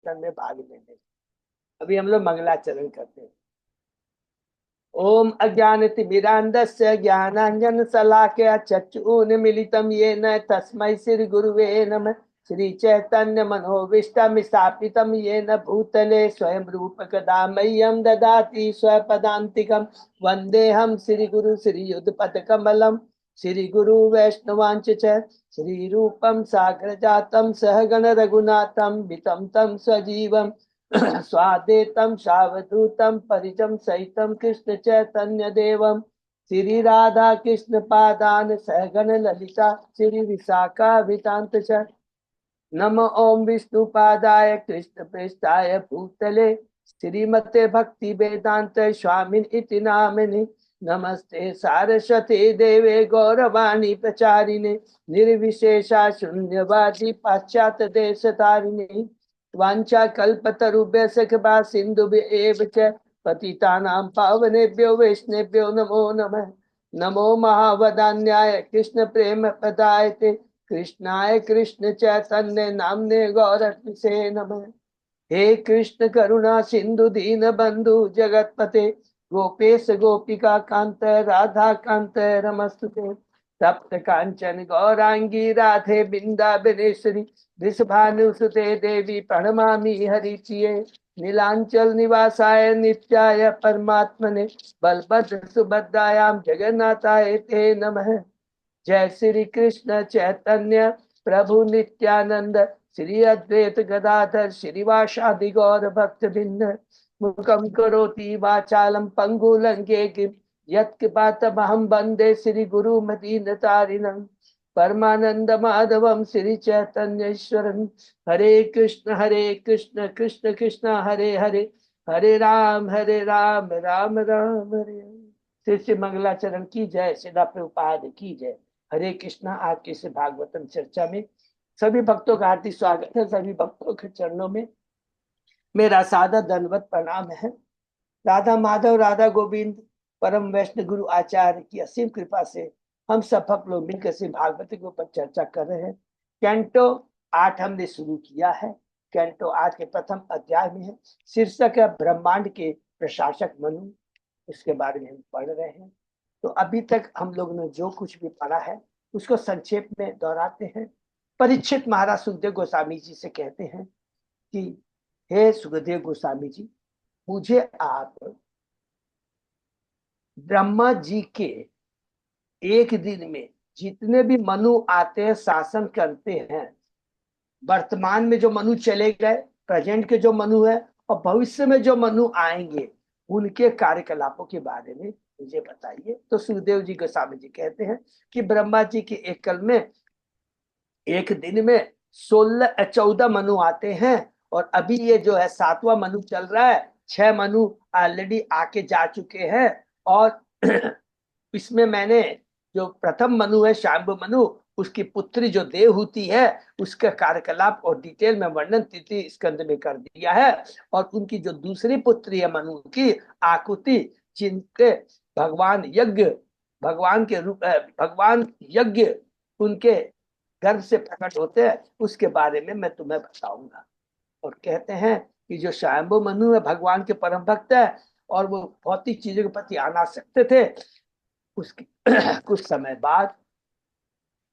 कीर्तन में भाग लेने। अभी हम लोग मंगलाचरण करते हैं। ओम अज्ञानतिमिरान्धस्य ज्ञानाञ्जनशलाकया चक्षुरुन्मीलितं येन तस्मै श्रीगुरुवे नमः। श्रीचैतन्यमनोभीष्टं स्थापितं येन भूतले स्वयं रूप कदा मह्यं ददाति स्वपदान्तिकं। वन्देऽहं श्रीगुरु श्रीयुतपथकमलं श्रीगुरु वैष्णवांश्च श्रीरूपं साग्रजातं सहगण रघुनाथं वितं तं सजीवम् स्वादेतं सावधूतं परिजं सहितं कृष्ण चैतन्य देवम श्री राधा कृष्ण पादान सहगण ललिता श्री विशाखा वितांत च। नम ओम विष्णु पादाय कृष्ण प्रेष्ठाय भूतले श्रीमते भक्ति वेदांत स्वामिन इति नामिने। नमस्ते सारस्वती देवे गौरवाणी प्रचारिणे निर्विशेषा शून्यवादी पाश्चात्य देश तारिणे। वांछा कल्पतरुभ्यश्च कृपा सिन्धुभ्येव च पतितानां पावनेभ्यो वैष्णवेभ्यो नमो नमः। नमो महावदान्याय कृष्ण प्रेम प्रदायते कृष्णाय कृष्ण चैतन्य नामने गौरत्से नमः। हे कृष्ण करुणा सिंधु दीन बंधु जगतपते गोपेश गोपिका कांत राधा कांत रमस्तुते। तप्त कांचन गौरांगी राधे बिंदाबनेश्वरी वृषभानुसुते देवी प्रणमामि हरिप्रिये। नीलांचल निवासाय नित्याय परमात्मने बलभद्र सुभद्रायां जगन्नाथाय ते नमः। जय श्री कृष्ण चैतन्य प्रभु नित्यानंद श्री अद्वैत गदाधर श्रीवासादि गौर भक्त बिंद। मुखम करोति वाचालम पंगु लंघे गिर यत्कृपातमहं वंदे श्री गुरु मदीन तारिणं। परमानंद माधवम श्री चैतन्येश्वरं। हरे कृष्ण कृष्ण कृष्ण हरे हरे हरे राम राम राम हरे हरे। श्री श्री मंगलाचरण की जय। श्रीला प्रभुपाद की जय। हरे कृष्णा। आज की इस भागवतम चर्चा में सभी भक्तों का हार्दिक स्वागत है। सभी भक्तों के चरणों में मेरा सादा दंडवत प्रणाम है। राधा माधव राधा गोविंद परम वैष्णव गुरु आचार्य की असीम कृपा से हम सब भक्त लोग मिलकर से भागवत के ऊपर चर्चा कर रहे हैं। कैंटो 8 हमने शुरू किया है। कैंटो 8 के प्रथम अध्याय में है, शीर्षक है ब्रह्मांड के प्रशासक मनु। इसके बारे में हम पढ़ रहे हैं। तो अभी तक हम लोगों ने जो कुछ भी पढ़ा है उसको संक्षेप में दोहराते हैं। परीक्षित महाराज सुखदेव गोस्वामी जी से कहते हैं कि हे सुखदेव गोस्वामी जी, मुझे आप ब्रह्मा जी के एक दिन में जितने भी मनु आते हैं शासन करते हैं, वर्तमान में जो मनु चले गए, प्रेजेंट के जो मनु है और भविष्य में जो मनु आएंगे, उनके कार्यकलापों के बारे में मुझे बताइए। तो सुखदेव जी गोस्वामी जी कहते हैं कि ब्रह्मा जी के एक कल में एक दिन में 14 मनु आते हैं और अभी ये जो है 7वां मनु चल रहा है। 6 मनु ऑलरेडी आके जा चुके हैं और इसमें मैंने जो प्रथम मनु है शांभु मनु, उसकी पुत्री जो देवहूति है उसका कार्यकलाप और डिटेल में वर्णन तृतीय स्कंद में कर दिया है। और उनकी जो दूसरी पुत्री है मनु की आकुति, जिनके भगवान यज्ञ उनके गर्भ से प्रकट होते हैं, उसके बारे में मैं तुम्हें बताऊंगा। और कहते हैं कि जो स्वयंभू मनु है भगवान के परम भक्त है और वो भौतिक चीजों के प्रति अनासक्त थे। उसके कुछ समय बाद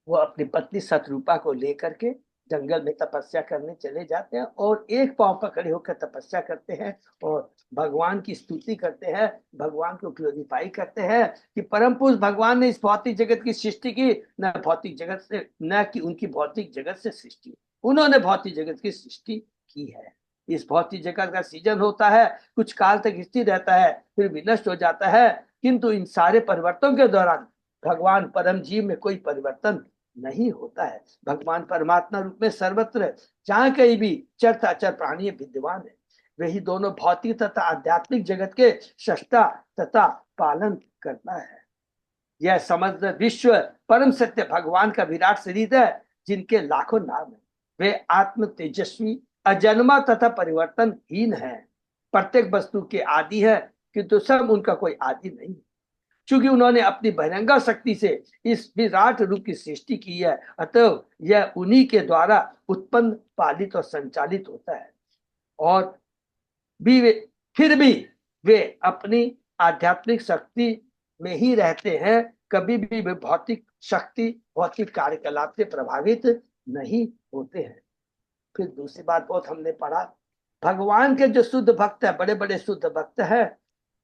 वो अपनी पत्नी शतरूपा को लेकर के जंगल में तपस्या करने चले जाते हैं और एक पांव पर खड़े होकर तपस्या करते हैं और भगवान की स्तुति करते हैं, भगवान को ग्लोरीफाई करते हैं कि परम पुरुष भगवान ने इस भौतिक जगत की सृष्टि की, न भौतिक जगत से, न कि उनकी भौतिक जगत से सृष्टि, उन्होंने भौतिक जगत की सृष्टि की है। इस भौतिक जगत का सीजन होता है, कुछ काल तक स्थिर रहता है, फिर विनष्ट हो जाता है, किंतु इन सारे परिवर्तनों के दौरान भगवान परम जीव में कोई परिवर्तन नहीं होता है। भगवान परमात्मा रूप में सर्वत्र जहां कहीं भी चरता अचर प्राणी विद्यमान है। वही दोनों भौतिक तथा आध्यात्मिक जगत के सृष्टा तथा पालन करता है। यह समग्र विश्व परम सत्य भगवान का विराट शरीर है, जिनके लाखों नाम है। वे आत्म तेजस्वी, अजन्मा तथा परिवर्तनहीन है। प्रत्येक वस्तु के आदि है, किंतु सब उनका कोई आदि नहीं। चूंकि उन्होंने अपनी बहिरंगा शक्ति से इस विराट रूप की सृष्टि की है, अतः यह उन्हीं के द्वारा उत्पन्न, पालित और संचालित होता है। और भी वे फिर भी वे अपनी आध्यात्मिक शक्ति में ही रहते हैं, कभी भी वे भौतिक शक्ति भौतिक कार्यकलाप से प्रभावित नहीं होते हैं। फिर दूसरी बात बहुत हमने पढ़ा, भगवान के जो शुद्ध भक्त है, बड़े बड़े शुद्ध भक्त है,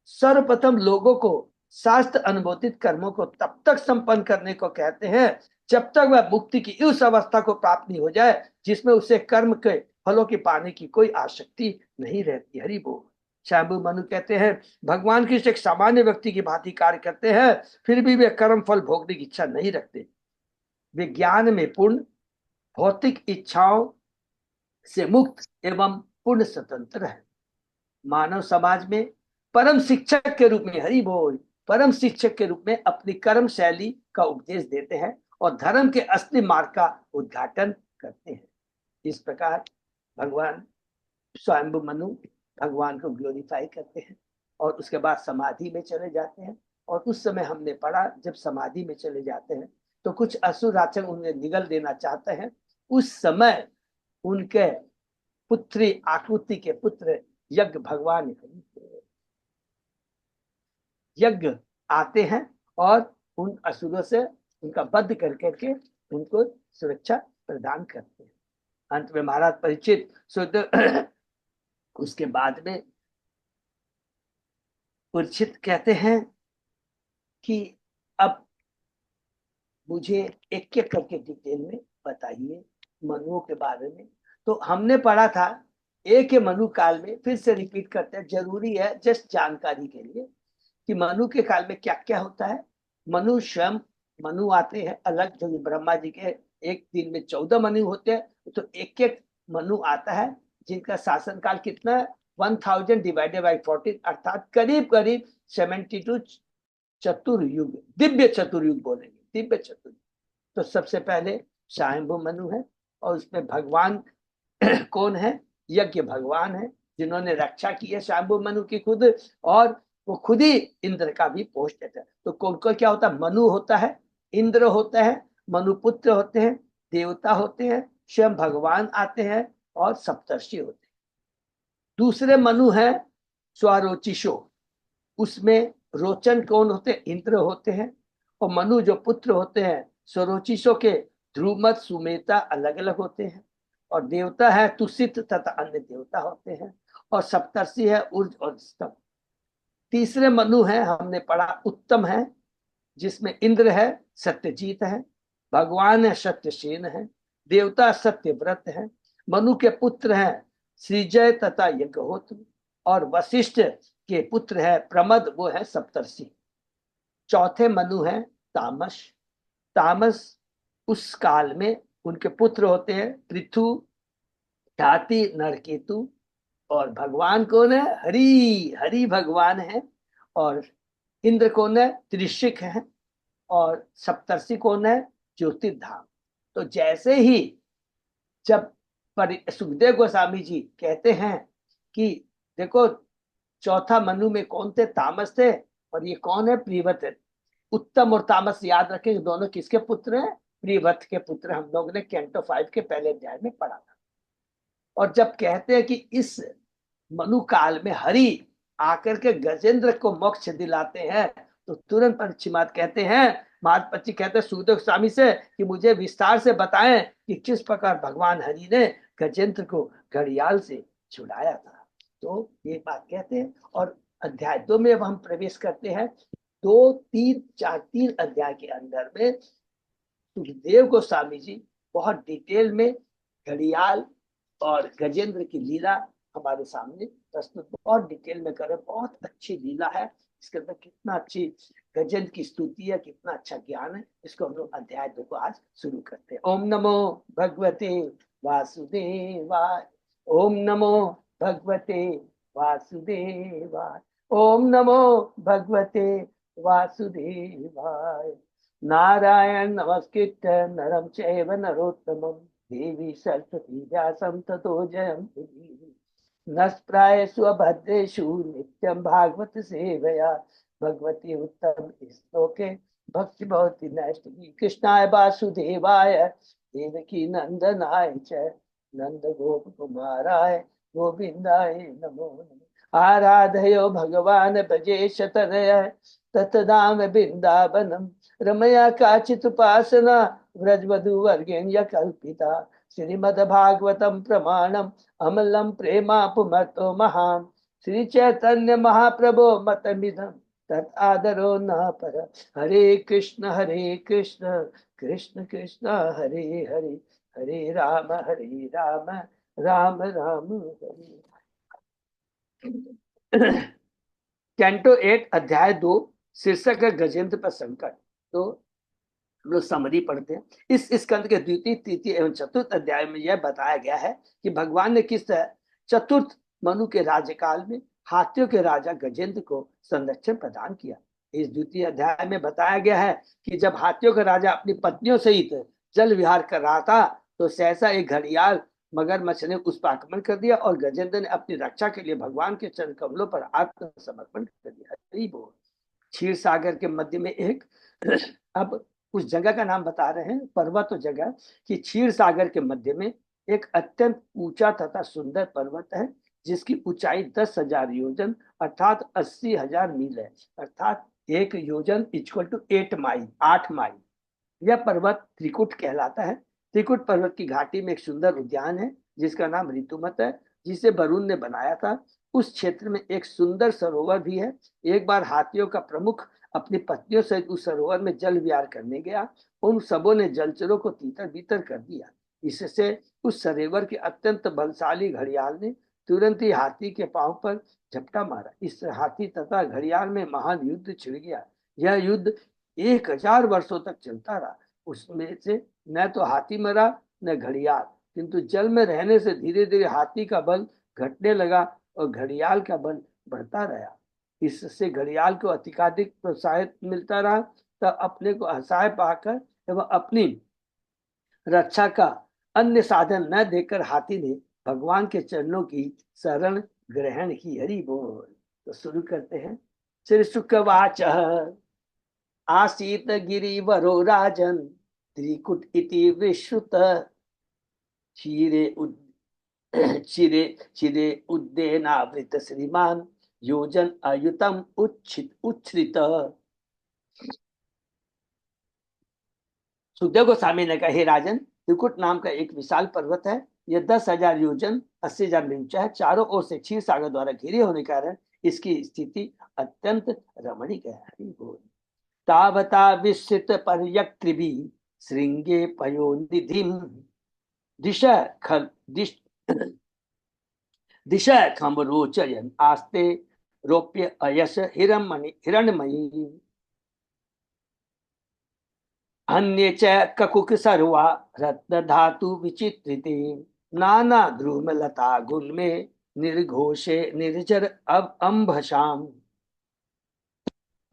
सर्वप्रथम लोगों को शास्त्र अनुमोदित कर्मों को तब तक संपन्न करने को कहते हैं जब तक वह मुक्ति की उस अवस्था को प्राप्त नहीं हो जाए जिसमें उसे कर्म के फलों की पाने की कोई आसक्ति नहीं रहती। हरि बोल। शंभु मनु कहते हैं भगवान कृष्ण एक सामान्य व्यक्ति की भांति कार्य करते हैं, फिर भी वे कर्म फल भोगने की इच्छा नहीं रखते। वे ज्ञान में पूर्ण, भौतिक इच्छाओं से मुक्त एवं पूर्ण स्वतंत्र है। मानव समाज में परम शिक्षक के रूप में, हरि बोल, परम शिक्षक के रूप में अपनी कर्म शैली का उपदेश देते हैं और धर्म के असली मार्ग का उद्घाटन करते हैं। इस प्रकार भगवान स्वयंभु मनु भगवान को ग्लोरीफाई करते हैं और उसके बाद समाधि में चले जाते हैं। और उस समय हमने पढ़ा जब समाधि में चले जाते हैं तो कुछ असुर राक्षस उन्हें निगल देना चाहते हैं। उस समय उनके पुत्री आकृति के पुत्र यज्ञ भगवान यज्ञ आते हैं और उन असुरों से उनका वध कर करके उनको सुरक्षा प्रदान करते हैं। अंत में महाराज परीक्षित शुद्ध उसके बाद में परीक्षित कहते हैं कि अब मुझे एक एक करके डिटेल में बताइए मनुओं के बारे में। तो हमने पढ़ा था एक मनु काल में, फिर से रिपीट करते हैं, जरूरी है जस्ट जानकारी के लिए कि मनु के काल में क्या क्या होता है। मनु स्वयं मनु आते हैं अलग, जो ब्रह्मा जी के एक दिन में 14 मनु होते हैं, तो एक एक मनु आता है जिनका शासन काल कितना है 1000 डिवाइडेड बाई 14, अर्थात करीब करीब 72 चतुर्युग, दिव्य चतुर्युग बोलेंगे, दिव्य चतुर्युग। तो सबसे पहले स्वयंभू मनु है और उसमें भगवान कौन है, यज्ञ भगवान है जिन्होंने रक्षा की है स्वयंभू मनु की खुद, और वो खुद ही इंद्र का भी पोष देता है। तो कौन कौन क्या होता है, मनु होता है, इंद्र होता है, मनुपुत्र होते हैं, देवता होते हैं, स्वयं भगवान आते हैं और सप्तर्षि होते हैं। दूसरे मनु है स्वरोचिषो, उसमें रोचन कौन होते हैं, इंद्र होते हैं। और मनु जो पुत्र होते हैं स्वरोचिषो के ध्रुमत सुमेता अलग अलग होते हैं। और देवता है तुषित तथा अन्य देवता होते हैं। और सप्तर्षि है उर्ज और स्तंभ। तीसरे मनु है हमने पढ़ा उत्तम है, जिसमें इंद्र है, सत्यजीत है, भगवान है, सत्यसेन है, देवता सत्यव्रत है, मनु के पुत्र हैं श्रीजय तथा यज्ञहोत्र, और वशिष्ठ के पुत्र है प्रमद, वो है सप्तर्षि। चौथे मनु है तामस। तामस उस काल में उनके पुत्र होते हैं पृथु, ख्याति, नरकेतु। और भगवान कौन है, हरि, हरि भगवान है। और इंद्र कौन है, त्रिशिक है। और सप्तर्षि कौन है, ज्योतिर्धाम। तो जैसे ही जब सुखदेव गोस्वामी जी कहते हैं कि देखो चौथा मनु में कौन थे, तामस थे, और ये कौन है, प्रियव्रत है। उत्तम और तामस याद रखें दोनों किसके पुत्र हैं, प्रियव्रत के पुत्र। हम लोग ने कैंटो 5 के पहले अध्याय में पढ़ा था। और जब कहते हैं कि इस मनु काल में हरि आकर के गजेंद्र को मोक्ष दिलाते हैं, तो तुरंत परीक्षित कहते हैं, महाराज पक्षी कहते हैं सुखदेव स्वामी से कि मुझे विस्तार से बताएं कि किस प्रकार भगवान हरि ने गजेंद्र को घड़ियाल से छुड़ाया था। तो ये बात कहते हैं। और अध्याय 2 में अब हम प्रवेश करते हैं। 2, 3, 4, 3 अध्याय के अंदर में सुखदेव गोस्वामी जी बहुत डिटेल में घड़ियाल और गजेंद्र की लीला हमारे सामने प्रस्तुत बहुत डिटेल में करे। बहुत अच्छी लीला है, इसके अंदर कितना अच्छी गजेंद्र की स्तुति है, कितना अच्छा ज्ञान है। इसको हम लोग अध्याय 2 को आज शुरू करते हैं। ओम नमो भगवते वासुदेवाय, ओम नमो भगवते वासुदेवाय, ओम नमो भगवते वासुदेवाय। नारायण नमस्कृत्य नरं चैव नरोत्तमं देवी सरस्वती व्यासं ततो जयन्ति। नस्प्रायेषु अभद्रेषु नित्यं भागवत सेवया भगवती उत्तम श्लोके भक्ति भवति नैष्टिकी। कृष्णाय वासुदेवाय देवकी नंदनाय च नंद गोप कुमाराय गोविंदाय नमो नमः। आराधयो भगवान भजेश तनय ततदाम वृंदावनम रमया काचित उपासना व्रजवधु वर्गेण्य कल्पिता श्रीमद्भागवतम प्रमाणम अमलम प्रेमापुमतो महान श्री चैतन्य महाप्रभो मतमिदं तत् आदरो न पर। हरे कृष्ण कृष्ण कृष्ण हरे हरे हरे राम राम राम हरे। कैंटो 8 अध्याय 2 शीर्षक है गजेंद्र पर संकट। तो हम लोग समरी पढ़ते हैं। इस स्कंद के द्वितीय तृतीय एवं चतुर्थ अध्याय में यह बताया गया है कि भगवान ने किस तरह चतुर्थ मनु के राज्यकाल में हाथियों के राजा गजेंद्र को संरक्षण प्रदान किया। इस द्वितीय अध्याय में बताया गया है कि जब हाथियों का राजा अपनी पत्नियों सहित जल विहार कर रहा था तो सहसा एक घड़ियाल मगरमच्छ ने उस पर आक्रमण कर दिया और गजेंद्र ने अपनी रक्षा के लिए भगवान के चरण कमलों पर आत्मसमर्पण कर दिया। क्षीर सागर के मध्य में एक अब उस जगह का नाम बता रहे हैं, पर्वत जगह कि क्षीर सागर के मध्य में एक अत्यंत ऊंचा तथा सुंदर पर्वत है जिसकी ऊंचाई 10,000 योजन अर्थात 80,000 मील है। अर्थात एक योजन इक्वल टू 8 माइल। यह पर्वत त्रिकुट कहलाता है। त्रिकुट पर्वत की घाटी में एक सुंदर उद्यान है जिसका नाम ऋतुमत है, जिसे वरुण ने बनाया था। उस क्षेत्र में एक सुंदर सरोवर भी है। एक बार हाथियों का प्रमुख अपनी पत्नियों सहित उस सरोवर में जल विहार करने गया। उन सबों ने जलचरों को तीतर बीतर कर दिया। इससे उस सरोवर के अत्यंत बलशाली घड़ियाल ने तुरंत ही हाथी के पांव पर झपटा मारा। इस हाथी तथा घड़ियाल में महान युद्ध छिड़ गया। यह युद्ध 1,000 वर्षों तक चलता रहा। उसमें से न तो हाथी मरा न घड़ियाल, किंतु जल में रहने से धीरे धीरे हाथी का बल घटने लगा और घड़ियाल का बल बढ़ता रहा। इससे घड़ियाल को अधिकाधिक प्रोत्साहित मिलता रहा। तब अपने को असहाय पाकर एवं अपनी रक्षा का अन्य साधन न देकर हाथी ने भगवान के चरणों की शरण ग्रहण की। हरि बोल। तो शुरू करते हैं। श्री शुकवाच आसीत गिरिवरो राजन त्रिकुट इति विश्रुत क्षीरे चिरे चिरे उद्देनावृत श्रीमान योजन अयुतम उच्छ्रित। सुखदेव गोस्वामी ने कहा, हे राजन, त्रिकुट नाम का एक विशाल पर्वत है। यह 10,000 योजन 80,000 मील ऊंचा है। चारों ओर से क्षीर सागर द्वारा घिरे होने के कारण इसकी स्थिति अत्यंत रमणीक है। तावता विस्तृत पर्यक्त्रिभि श्रृंगे पयोनिधिम दिश खम्बरोचयन आस्ते रोप्य अयस हिरण्मयी अन्ये च ककुक सर्वा रत्न धातु विचित्रिते नाना ध्रुमलता गुल्मे निर्घोषे निर्जर अब अम्भशाम।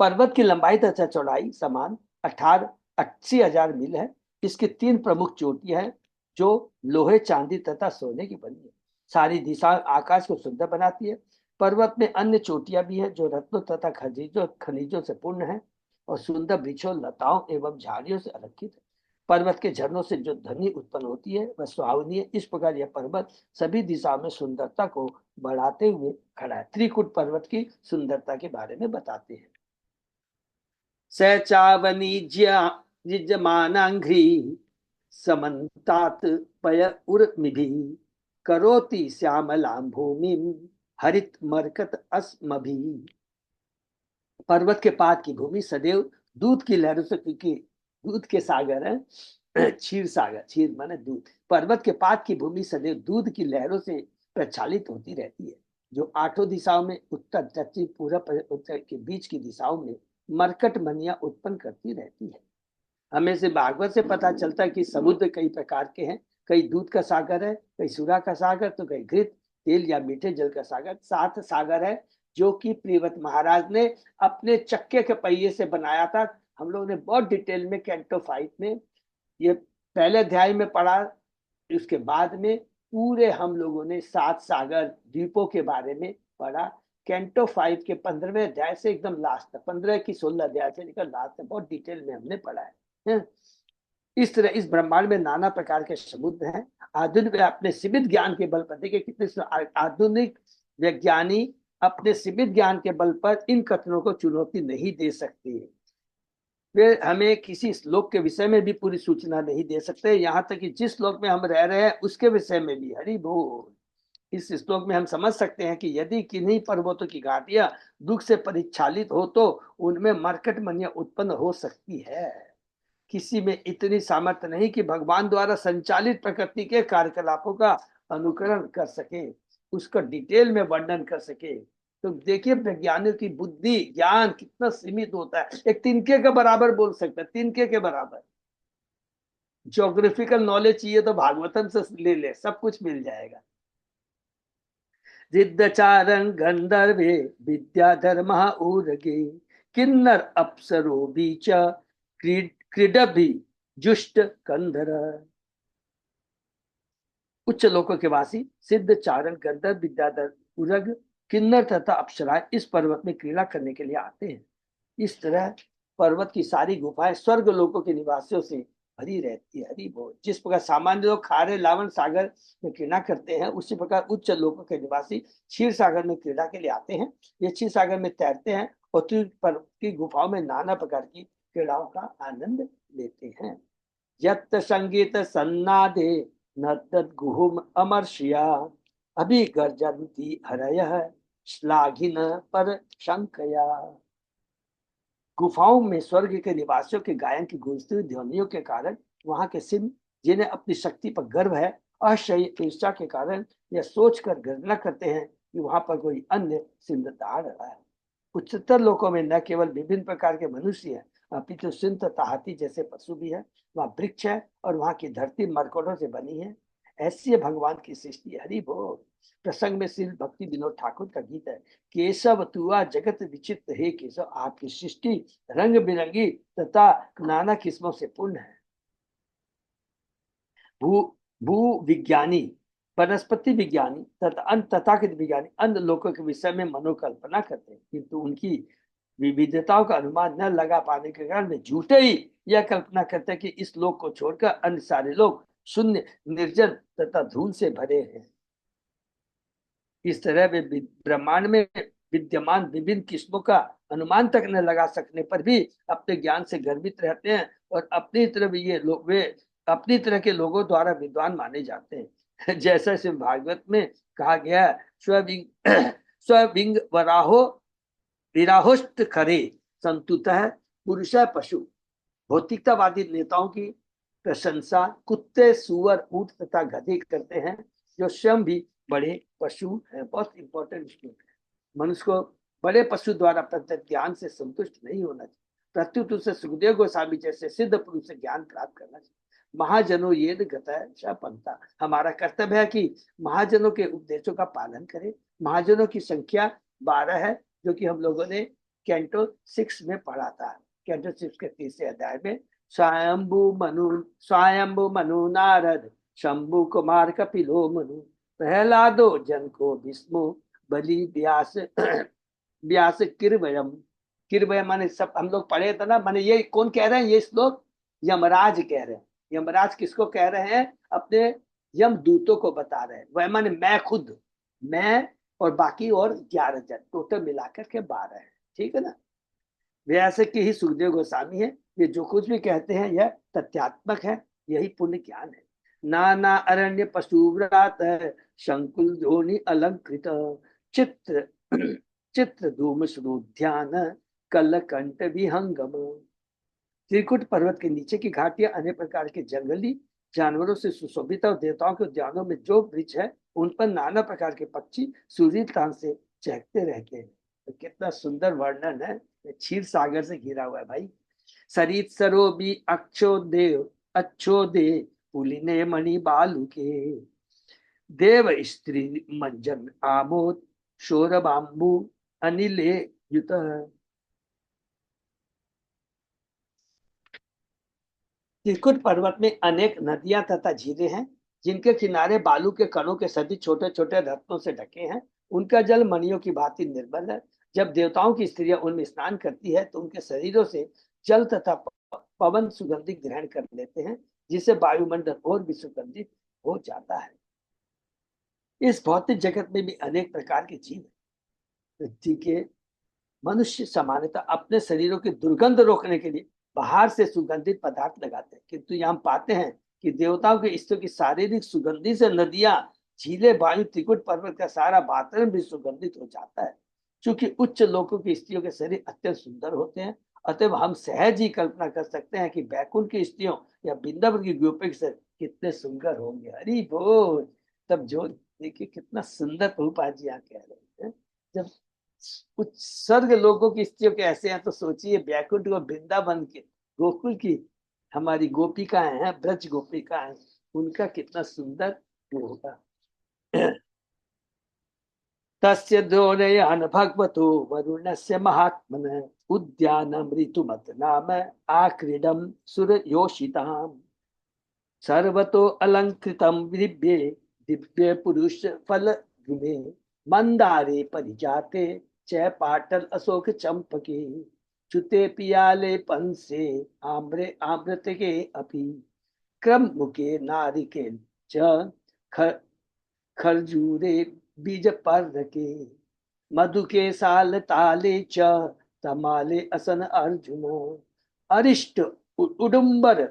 पर्वत की लंबाई तथा चौड़ाई समान 80,000 मील है। इसकी 3 प्रमुख चोटियां हैं जो लोहे चांदी तथा सोने की बनी है। सारी दिशा आकाश को सुंदर बनाती है। पर्वत में अन्य चोटियां भी हैं जो रत्नों तथा खनिजों से पूर्ण है और सुंदर वृक्षों लताओं एवं झाड़ियों से अलंकृत है। पर्वत के झरनों से जो ध्वनि उत्पन्न होती है वह सुहावनी है। इस प्रकार यह पर्वत सभी दिशाओं में सुंदरता को बढ़ाते हुए खड़ा है। त्रिकुट पर्वत की सुंदरता के बारे में बताते हैं। स चावनिज्यमानाघ्री समन्तात पय उर्मिभि करोति श्यामलां भूमिं हरित मरकत अस्मभि। पर्वत के पाद की भूमि सदैव दूध की लहरों से, क्योंकि दूध के सागर है क्षीर सागर, क्षीर माने दूध। पर्वत के पाद की भूमि सदैव दूध की लहरों से प्रचालित होती रहती है जो 8 दिशाओं में उत्तर दक्षिण पूर्व उत्तर के बीच की दिशाओं में मरकट मनिया उत्पन्न करती रहती है। हमें से भागवत से पता चलता है कि समुद्र कई प्रकार के हैं। कई दूध का सागर है, कई सुरा का सागर, तो कई घृत तेल या मीठे जल का सागर। 7 सागर है जो कि प्रियव्रत महाराज ने अपने चक्के के पहिए से बनाया था। हम लोगों ने बहुत डिटेल में कैंटो 5 में ये पहले अध्याय में पढ़ा। उसके बाद में पूरे हम लोगों ने 7 सागर द्वीपों के बारे में पढ़ा। कैंटो 5 के 15वें अध्याय से एकदम लास्ट तक, 15 की 16 अध्याय से लेकर लास्ट तक बहुत डिटेल में हमने पढ़ा है। इस तरह इस ब्रह्मांड में नाना प्रकार के समुद्र हैं। आधुनिक अपने सीमित ज्ञान के बल पर, देखिए कितने आधुनिक वैज्ञानी अपने सीमित ज्ञान के बल पर इन कथनों को चुनौती नहीं दे सकती है। वे हमें किसी श्लोक के विषय में भी पूरी सूचना नहीं दे सकते, यहाँ तक कि जिस श्लोक में हम रह रहे हैं उसके विषय में भी। हरि बोल। इस श्लोक में हम समझ सकते हैं कि यदि किन्हीं पर्वतों की घाटियां दुख से परिचालित हो तो उनमें मरकट मनिया उत्पन्न हो सकती है। किसी में इतनी सामर्थ्य नहीं कि भगवान द्वारा संचालित प्रकृति के कार्यकलापों का अनुकरण कर सके, उसका डिटेल में वर्णन कर सके। तो देखिए वैज्ञानिक की बुद्धि ज्ञान कितना सीमित होता है। एक तिनके के बराबर बोल सकता है, तिनके के बराबर। ज्योग्राफिकल नॉलेज चाहिए तो भागवतम से ले ले, सब कुछ मिल जाएगा। रिद्धचारं गंधर्वे विद्याधर ऊर्गे किन्नर अप्सरो बीच क्रीडभि जुष्ट कंधर। उच्च लोकों के वासी सिद्ध चारण गंधर्व विद्याधर उरग किन्नर तथा अप्सराएं इस पर्वत में क्रीड़ा करने के लिए आते हैं। इस तरह पर्वत की सारी गुफाएं स्वर्ग लोकों के निवासियों से भरी रहती है। हरि बोल। जिस प्रकार सामान्य लोग खारे लावण सागर में क्रीड़ा करते हैं, उसी प्रकार उच्च लोकों के निवासी क्षीर सागर में क्रीड़ा के लिए आते हैं। ये क्षीर सागर में तैरते हैं और पर्वत की गुफाओं में नाना प्रकार की क्रीड़ाओं का आनंद लेते हैं। यत्त संगीत सन्नादे नर्तत गुहुम अमर्ष्या अभिगर्जन्ति हरयः श्लाघिन पर शंकया। गुफाओं में स्वर्ग के निवासियों के गायन की गूंजती हुई ध्वनियों के कारण वहां के सिंह, जिन्हें अपनी शक्ति पर गर्व है, असह्य ईर्ष्या के कारण यह सोचकर गर्जना करते हैं कि वहां पर कोई अन्य सिंह दहाड़ रहा है। उच्चतर लोकों में न केवल विभिन्न प्रकार के मनुष्य हैं, अपितु सिंह तथा हाथी जैसे पशु भी है। वहाँ वृक्ष है और वहाँ की धरती मरकटों से बनी है। ऐसी है भगवान की सृष्टि। हरि बोल। प्रसंग में श्री भक्ति विनोद ठाकुर का गीत है, केशव तुआ जगत विचित्र हे केशव, आपकी सृष्टि रंग बिरंगी तथा नाना किस्मों से पूर्ण है। भू भू विज्ञानी, वनस्पति विज्ञानी तथा अन्य तथाकथित विज्ञानी अन्य लोकों के विषय में मनोकल्पना करते हैं, किंतु उनकी विविधताओं का अनुमान न लगा पाने के कारण वे झूठे ही यह कल्पना करते हैं कि इस लोक को छोड़कर अन्य सारे लोग शून्य, निर्जन तथा धूल से भरे हैं। इस तरह वे ब्रह्मांड में विद्यमान विभिन्न किस्मों का अनुमान तक न लगा सकने पर भी अपने ज्ञान से गर्वित रहते हैं और अपनी तरह ये लोग, वे अपनी तरह के लोगों द्वारा विद्वान माने जाते हैं। जैसा श्री भागवत में कहा गया है, स्विंग वराहो विराहोष्ट खरे संतुतः पुरुष पशु। भौतिकतावादी नेताओं की प्रशंसा कुत्ते, सुअर, ऊंट तथा गधे करते हैं, जो स्वयं भी बड़े पशु है। बहुत इंपॉर्टेंट श्लोक है। मनुष्य को बड़े पशु द्वारा प्रदत्त ज्ञान से संतुष्ट नहीं होना चाहिए, प्रत्युत उसे सुखदेव गोस्वामी जैसे सिद्ध पुरुष से ज्ञान प्राप्त करना चाहिए। महाजनों ये गतः पंथा, हमारा कर्तव्य है कि महाजनों के उपदेशों का पालन करें। महाजनों की संख्या 12 है, जो कि हम लोगों ने कैंटो 6 में पढ़ा था। कैंटो 6 के 3 अध्याय में स्वयंभु मनु नारद शंभु कुमार कपिलो मनु प्रहलादो जन को विष्णु बलि व्यास व्यास किरवयम। किरवयम माने सब हम लोग पढ़े थे ना, माने ये कौन कह रहे हैं? ये श्लोक यमराज कह रहे हैं। यमराज किसको कह रहे हैं? अपने यम दूतों को बता रहे हैं। वह माने मैं खुद, मैं और बाकी और 11 जन, टोटल मिलाकर के 12 है। ठीक है ना? वैसे की ही सुखदेव गोस्वामी है। ये जो कुछ भी कहते हैं यह तथ्यात्मक है, यही पुण्य ज्ञान है। नाना अरण्य पशुव्रात शंकुल धोनी अलंकृत चित्र चित्र धूम श्रोध्यान कलकंठ विहंगम। त्रिकुट पर्वत के नीचे की घाटियां अनेक प्रकार के जंगली जानवरों से सुशोभित और देवताओं के उद्यानों में जो वृक्ष है उन पर नाना प्रकार के पक्षी सूर्य तान से चहकते रहते हैं। तो कितना सुंदर वर्णन है। क्षीर सागर से घिरा हुआ है भाई। सरित सरोबी अक्षोदेव अच्छोदे पुलिने मणि बालू के देव स्त्री मंजन आमोद शोरबाम्बु अनिले युत। त्रिकुट पर्वत में अनेक नदियां तथा झीलें हैं, जिनके किनारे बालू के कणों के सभी छोटे छोटे रत्नों से ढके हैं। उनका जल मणियों की भांति निर्मल है। जब देवताओं की स्त्रियां उनमें स्नान करती है तो उनके शरीरों से जल तथा पवन सुगंधि ग्रहण कर लेते हैं। जिससे वायुमंडल और भी सुगंधित हो जाता है। इस भौतिक जगत में भी अनेक प्रकार के जीव हैं। पृथ्वी के मनुष्य सामान्यतः अपने शरीरों की दुर्गंध रोकने के लिए बाहर से सुगंधित पदार्थ लगाते हैं, किंतु यहाँ पाते हैं कि देवताओं के स्त्रियों की शारीरिक सुगंधि से नदियां, झीलें, वायु, त्रिकुट पर्वत का सारा वातावरण भी सुगंधित हो जाता है। क्योंकि उच्च लोकों की स्त्रियों के शरीर अत्यंत सुंदर होते हैं, अतः हम सहज ही कल्पना कर सकते हैं कि बैकुंठ की स्त्रियों या वृंदावन की गोपियों के शरीर कितने सुंदर होंगे। हरि बोल। तब जो देखिए कितना सुंदर प्रभुपाद जी यहाँ कह रहे हैं। जब कुछ स्वर्ग लोगों की स्त्रियों के ऐसे हैं, तो सोचिए बैकुंठ और वृंदावन के गोकुल की हमारी गोपिकाएं हैं, ब्रज गोपिकाएं, उनका कितना सुंदर वो होगा। तस्य द्रोणयान भगवतो वरुणस्य महात्मन उद्यानम ऋतुमत नाम आक्रीडम सुरयोषिताम सर्वतो अलंकृतम दिव्ये दिव्य पुरुष फल गुणे मंदारे परिजाते च पाटल अशोक चंपके च्युते पियाले पंसे आम्रे आमृत के अपि क्रम मुके नारिकेल च खरजूरे बीज पर के मधु के साल ताले च तमाले असन अर्जुन अरिष्ट उडुम्बर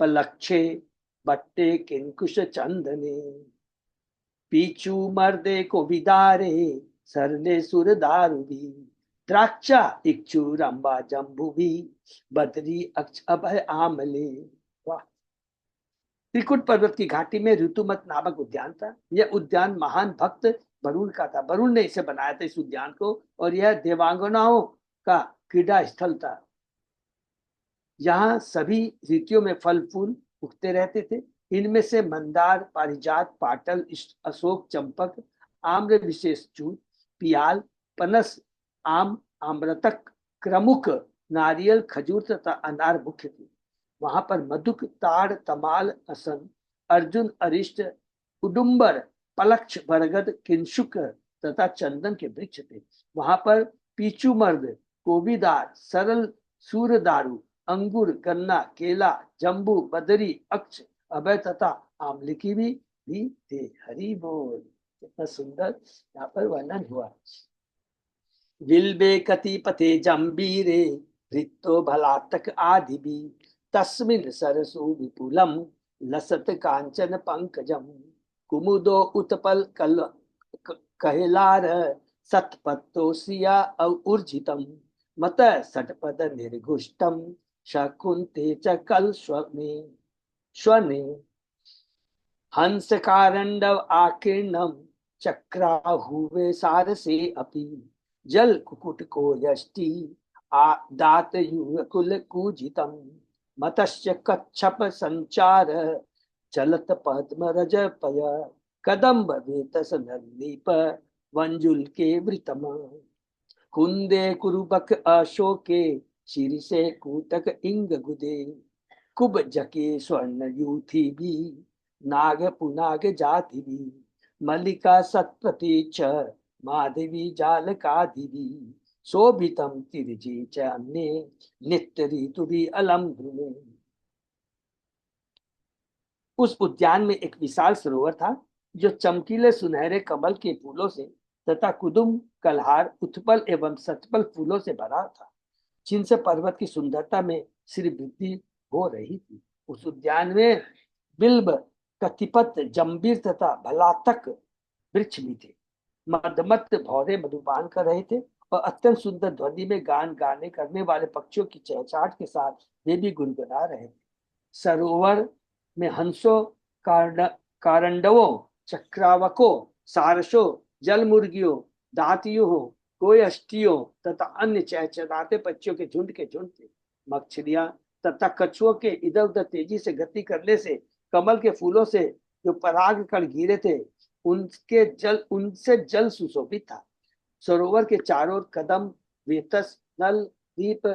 पलक्षे बट्टे किंकुश चंदने पीछू मर्दे को विदारे सरले सुर दारुभी द्राक्षा इक्षु रंबा जम्बुभी बदरी अक्ष अभय आमले। वाह। त्रिकुट पर्वत की घाटी में ऋतुमत नामक उद्यान था। यह उद्यान महान भक्त वरुण का था। वरुण ने इसे बनाया था इस उद्यान को, और यह देवांगनाओं का क्रीड़ा स्थल था। यहाँ सभी ऋतुओं में फल फूल उगते रहते थे। इनमें से मंदार, पारिजात, पाटल, अशोक, चंपक, आम्र विशेष चूत, पियाल, पनस, आम, आम्रतक, क्रमुक, नारियल, खजूर तथा अनार मुख्य थे। वहां पर मधुक, ताड़, तमाल, असन, अर्जुन, अरिष्ट, उडुम्बर, पलक्ष, बरगद, किंशुक तथा चंदन के वृक्ष थे। वहां पर पीचू मर्द, कोबीदार, सरल सूरदारू, अंगूर, गन्ना, केला, जम्बू, बदरी, अक्ष, अभय तथा आमले की भी थे। हरि बोल। कितना सुंदर यहाँ पर वर्णन हुआ। विल्बे कति पथे जम्बीरे वृत्तो भलातक आदि भी तस्मिन् सरसु विपुलम लसत कांचन पंकजम कुमुदो उत्पल कल कहलार सतपत्तो सिया ऊर्जितम मत सटपद निर्घुष्टम शकुंते च कल स्वने हंस कारंडव आकीर्णम चक्राहुवे सारसे अपि जल कुकुट को यष्टि दात युगकुल कूजितम मतस्य कच्छप संचार चलत पद्म रज पय कदम्ब वेतस नलीप वंजुल के वृतम कुंदे कुरुबक अशोके शीर्षे कूटक इंग गुदे कुब जके स्वर्ण यूथी भी नाग पुनाग जाति भी मल्लिका सत्प्रति च माधवी जाल कादिवी शोभितम तिरजी च अन्ये नित्य ऋतु भी अलम ध्रुवे। उस उद्यान में एक विशाल सरोवर था जो चमकीले सुनहरे कमल के फूलों से तथा कुदुम, कलहार, उत्पल एवं सतपल फूलों से भरा था, जिनसे पर्वत की सुंदरता में श्री वृद्धि हो रही थी। उस उद्यान में बिल्ब, कतिपत, जंबीर तथा भलातक वृक्ष भी थे। मदमत भौरे मधुपान कर रहे थे और अत्यंत सुंदर ध्वनि में गान गाने करने वाले पक्षियों की चहचहाट के साथ वे भी गुनगुना रहे थे। सरोवर में हंसों, कारंडवों, चक्रावकों, सारसों, जल मुर्गियों, दातियों, कोयष्टियों तथा अन्य चहचहाते पक्षियों के झुंड थे। मछलियां तथा कछुओं के इधर उधर तेजी से गति करने से कमल के फूलों से जो पराग कण गिरे थे उनसे जल सुशोभित था। सरोवर के चारों कदम, वेतस, नल, दीप,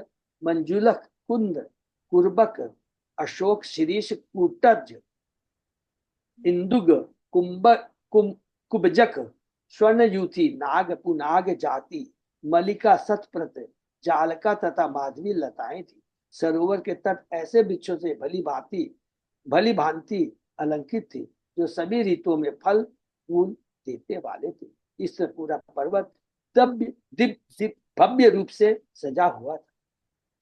मंजुलक, कुंद, कुर्बक, अशोक, शिरीष, कूटज, इंदुग, कुब्जक, स्वर्णयूथी, नाग, पुनाग जाति, मलिका, सतप्रत, जालका तथा माधवी लताएं थी। सरोवर के तट ऐसे वृक्षों से भली भांति भली भांति अलंकृत थे, जो सभी ऋतुओं में फल फूल देते वाले थे। इस पूरा पर्वत दिव्य दिव्य दिव्य भव्य रूप से सजा हुआ था।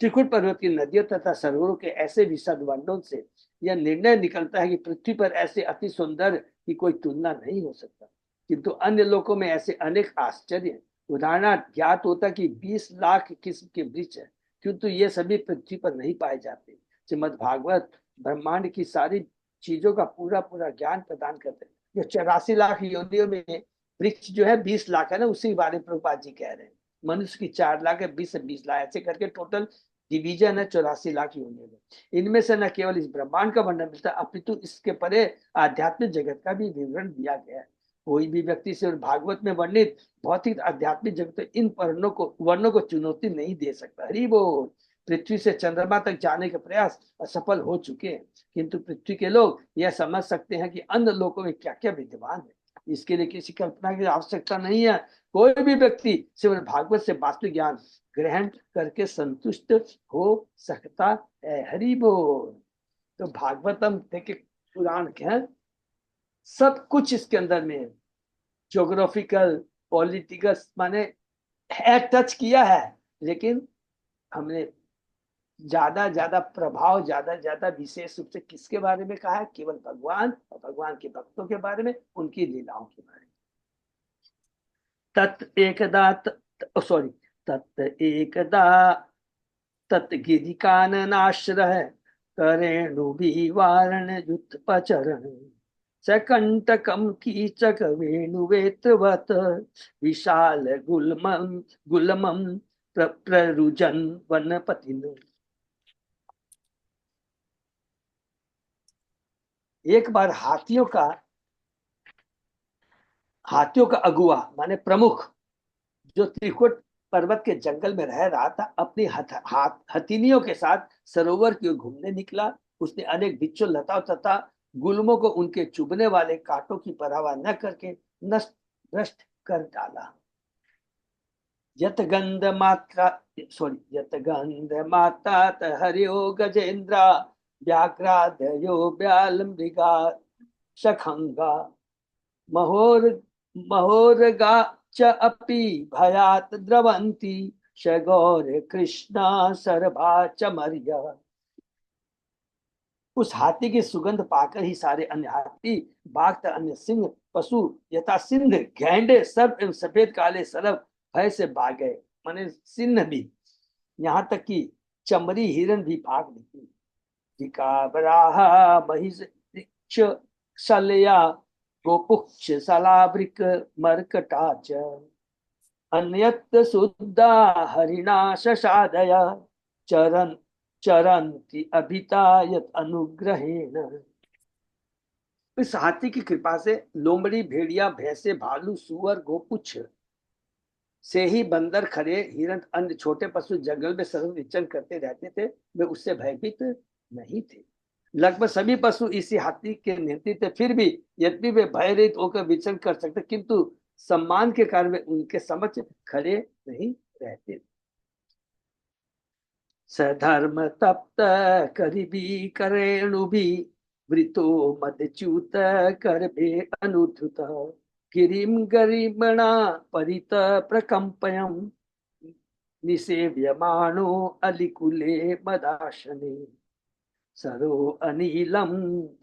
त्रिकुट पर्वत की नदियों तथा सरोवरों के ऐसे विशद वर्णन से यह निर्णय निकलता है कि पृथ्वी पर ऐसे अति सुंदर की कोई तुलना नहीं हो सकता। किंतु अन्य लोकों में ऐसे अनेक आश्चर्य, उदाहरणार्थ ज्ञात होता कि 20 लाख किस्म के वृक्ष है, किंतु ये सभी पृथ्वी पर नहीं पाए जाते। श्रीमद् भागवत ब्रह्मांड की सारी चीजों का पूरा पूरा ज्ञान प्रदान करते हैं। जो 84 लाख योनियों में वृक्ष जो है 20 लाख है ना, उसी बारे में प्रभुपाद जी कह रहे हैं। मनुष्य की 4 लाख है, 20 से 20 लाख, ऐसे करके टोटल डिवीजन है 84 लाख योनियों में। इनमें से न केवल इस ब्रह्मांड का वर्णन मिलता है, अपितु इसके परे आध्यात्मिक जगत का भी विवरण दिया गया है। कोई भी व्यक्ति से भागवत में वर्णित भौतिक आध्यात्मिक जगत इन वर्णों को चुनौती नहीं दे सकता। हरि बोल। पृथ्वी से चंद्रमा तक जाने के प्रयास असफल हो चुके हैं, किंतु पृथ्वी के लोग यह समझ सकते हैं कि अन्य लोकों में क्या क्या विद्यमान है। इसके लिए किसी कल्पना की आवश्यकता नहीं है। कोई भी व्यक्ति श्रीमद् भागवत से वास्तविक ज्ञान ग्रहण करके संतुष्ट हो सकता है। हरि बोल। तो भागवतम देखिए पुराण के हैं, सब कुछ इसके अंदर में ज्योग्राफिकल पॉलिटिकल माने है, टच किया है, लेकिन हमने ज्यादा प्रभाव ज्यादा विशेष रूप से किसके बारे में कहा है? केवल भगवान और भगवान के भक्तों के बारे में, उनकी लीलाओं के बारे में। तत् एकदा सॉरी तत् एकदा तत्गिरिकाननाश्रय करेणुभिवारण युत्पचरण सकंटकम कीचक वेणुवेत्रवत विशाल गुलमम गुलमम प्ररुजन वनपतिन। एक बार हाथियों का अगुआ माने प्रमुख, जो त्रिकुट पर्वत के जंगल में रह रहा था, अपनी हथिनियों के साथ सरोवर की ओर घूमने निकला। उसने अनेक वृक्षों लताओं तथा गुल्मों को उनके चुभने वाले कांटों की परवाह न करके नष्ट भ्रष्ट कर डाला। यत गंध माता हरियो गजेन्द्रा व्याघ्रादयो व्याल मृगा शखंगा महोर महोरगा च अपि भयात द्रवंती शगौर कृष्णा सरभा च मर्या। उस हाथी की सुगंध पाकर ही सारे अन्य हाथी, बाघ तथा अन्य सिंह पशु यथा सिंह गैंडे सर्प एवं सफेद काले सरब भय से भाग गए। माने सिंह भी, यहाँ तक कि चमरी हिरण भी भाग निकली। महिष शल्या गोपुक्ष सलावृक मर्कटाच अन्यत्र शुद्धा हरिणा शशादय चरन चरंती अभितायत अनुग्रहेण। इस हाथी की कृपा से लोमड़ी भेड़िया भैंसे भालू सुअर गोपुच्छ से ही बंदर खरे हिरण अन्य छोटे पशु जंगल में सर्व विचरण करते रहते थे, वे उससे भयभीत नहीं थे। लगभग सभी पशु इसी हाथी के नेतृत्व थे, फिर भी यद्यपि वे भयरहित होकर विचरण कर सकते, किंतु सम्मान के कारण वे उनके समक्ष खड़े नहीं रहते। सधर्म तप्त करिबी करेणु भी वृतो मदच्युत कर भे अनुद्धुत गिरिम गरिमणा परित प्रकंपयम निसेव्यमानो अलिकुले मदाशने सरो अनिलम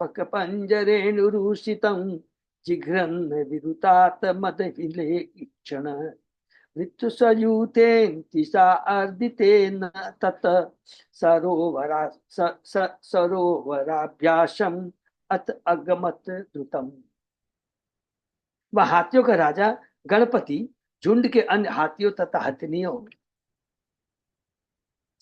पक पंजरेणुरूषितं जिघ्रन्न विरुतात मदविले इक्षण मृत्युसयूतेन तिसा अर्दितेन तत सरोवराभ्यासम अत अगमत द्रुतम। वह हाथियों का राजा गणपति झुंड के अन्य हाथियों तथा हथिनियों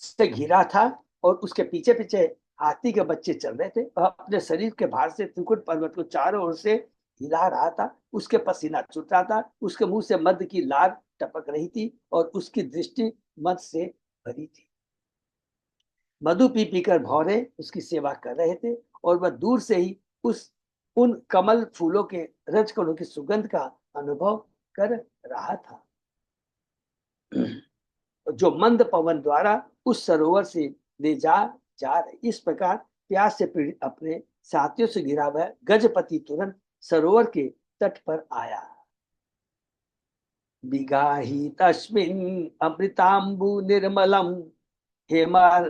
से घिरा था और उसके पीछे पीछे हाथी के बच्चे चल रहे थे। वह अपने शरीर के भार से त्रिकुट पर्वत को चारों ओर से हिला रहा था। उसके पसीना छूट रहा था, उसके मुंह से मद की लार टपक रही थी और उसकी दृष्टि मद से भरी थी। मधु पी पीकर भौरे उसकी सेवा कर रहे थे और वह दूर से ही उन कमल फूलों के रजकणों की सुगंध का अनुभव कर रहा था, जो मंद पवन द्वारा उस सरोवर से ले जा रहे। इस प्रकार प्यास से पीड़ित अपने साथियों से घिरा हुआ गजपति तुरंत सरोवर के तट पर आया। बिगाही तस्मिन् अमृतांबु निर्मलम हेमार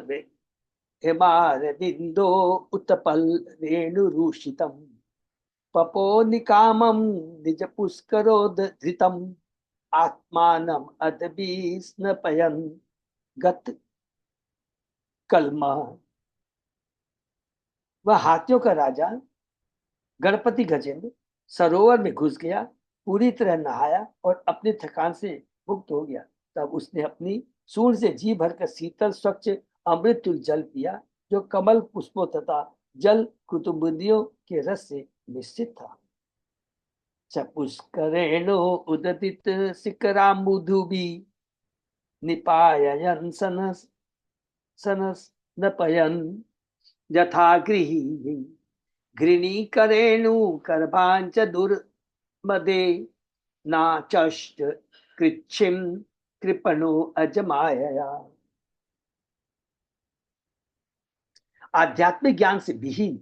हेमार बिंदो उत्पल रेणुरूषितम पपो निकामम निज पुष्करोद्धृतम आत्मानम अदबीस्नपयन् गत कलमा। वह हाथियों का राजा गणपति गजेंद्र सरोवर में घुस गया, पूरी तरह नहाया और अपनी थकान से मुक्त हो गया। तब उसने अपनी सूंड से जी भरकर शीतल स्वच्छ अमृत तुल्य जल पिया, जो कमल पुष्पों तथा जल कुतुम्बियों के रस से मिश्रित था। चपुष्करेणो उददित शिखराम्बुधुबी निपायन सनस सनस नपयन यथा गृही घृणीकरेणु कर्भांच दुर्मदे नाचष्ट कृच्छिम कृपणो अजमायया। आध्यात्मिक ज्ञान से विहीन,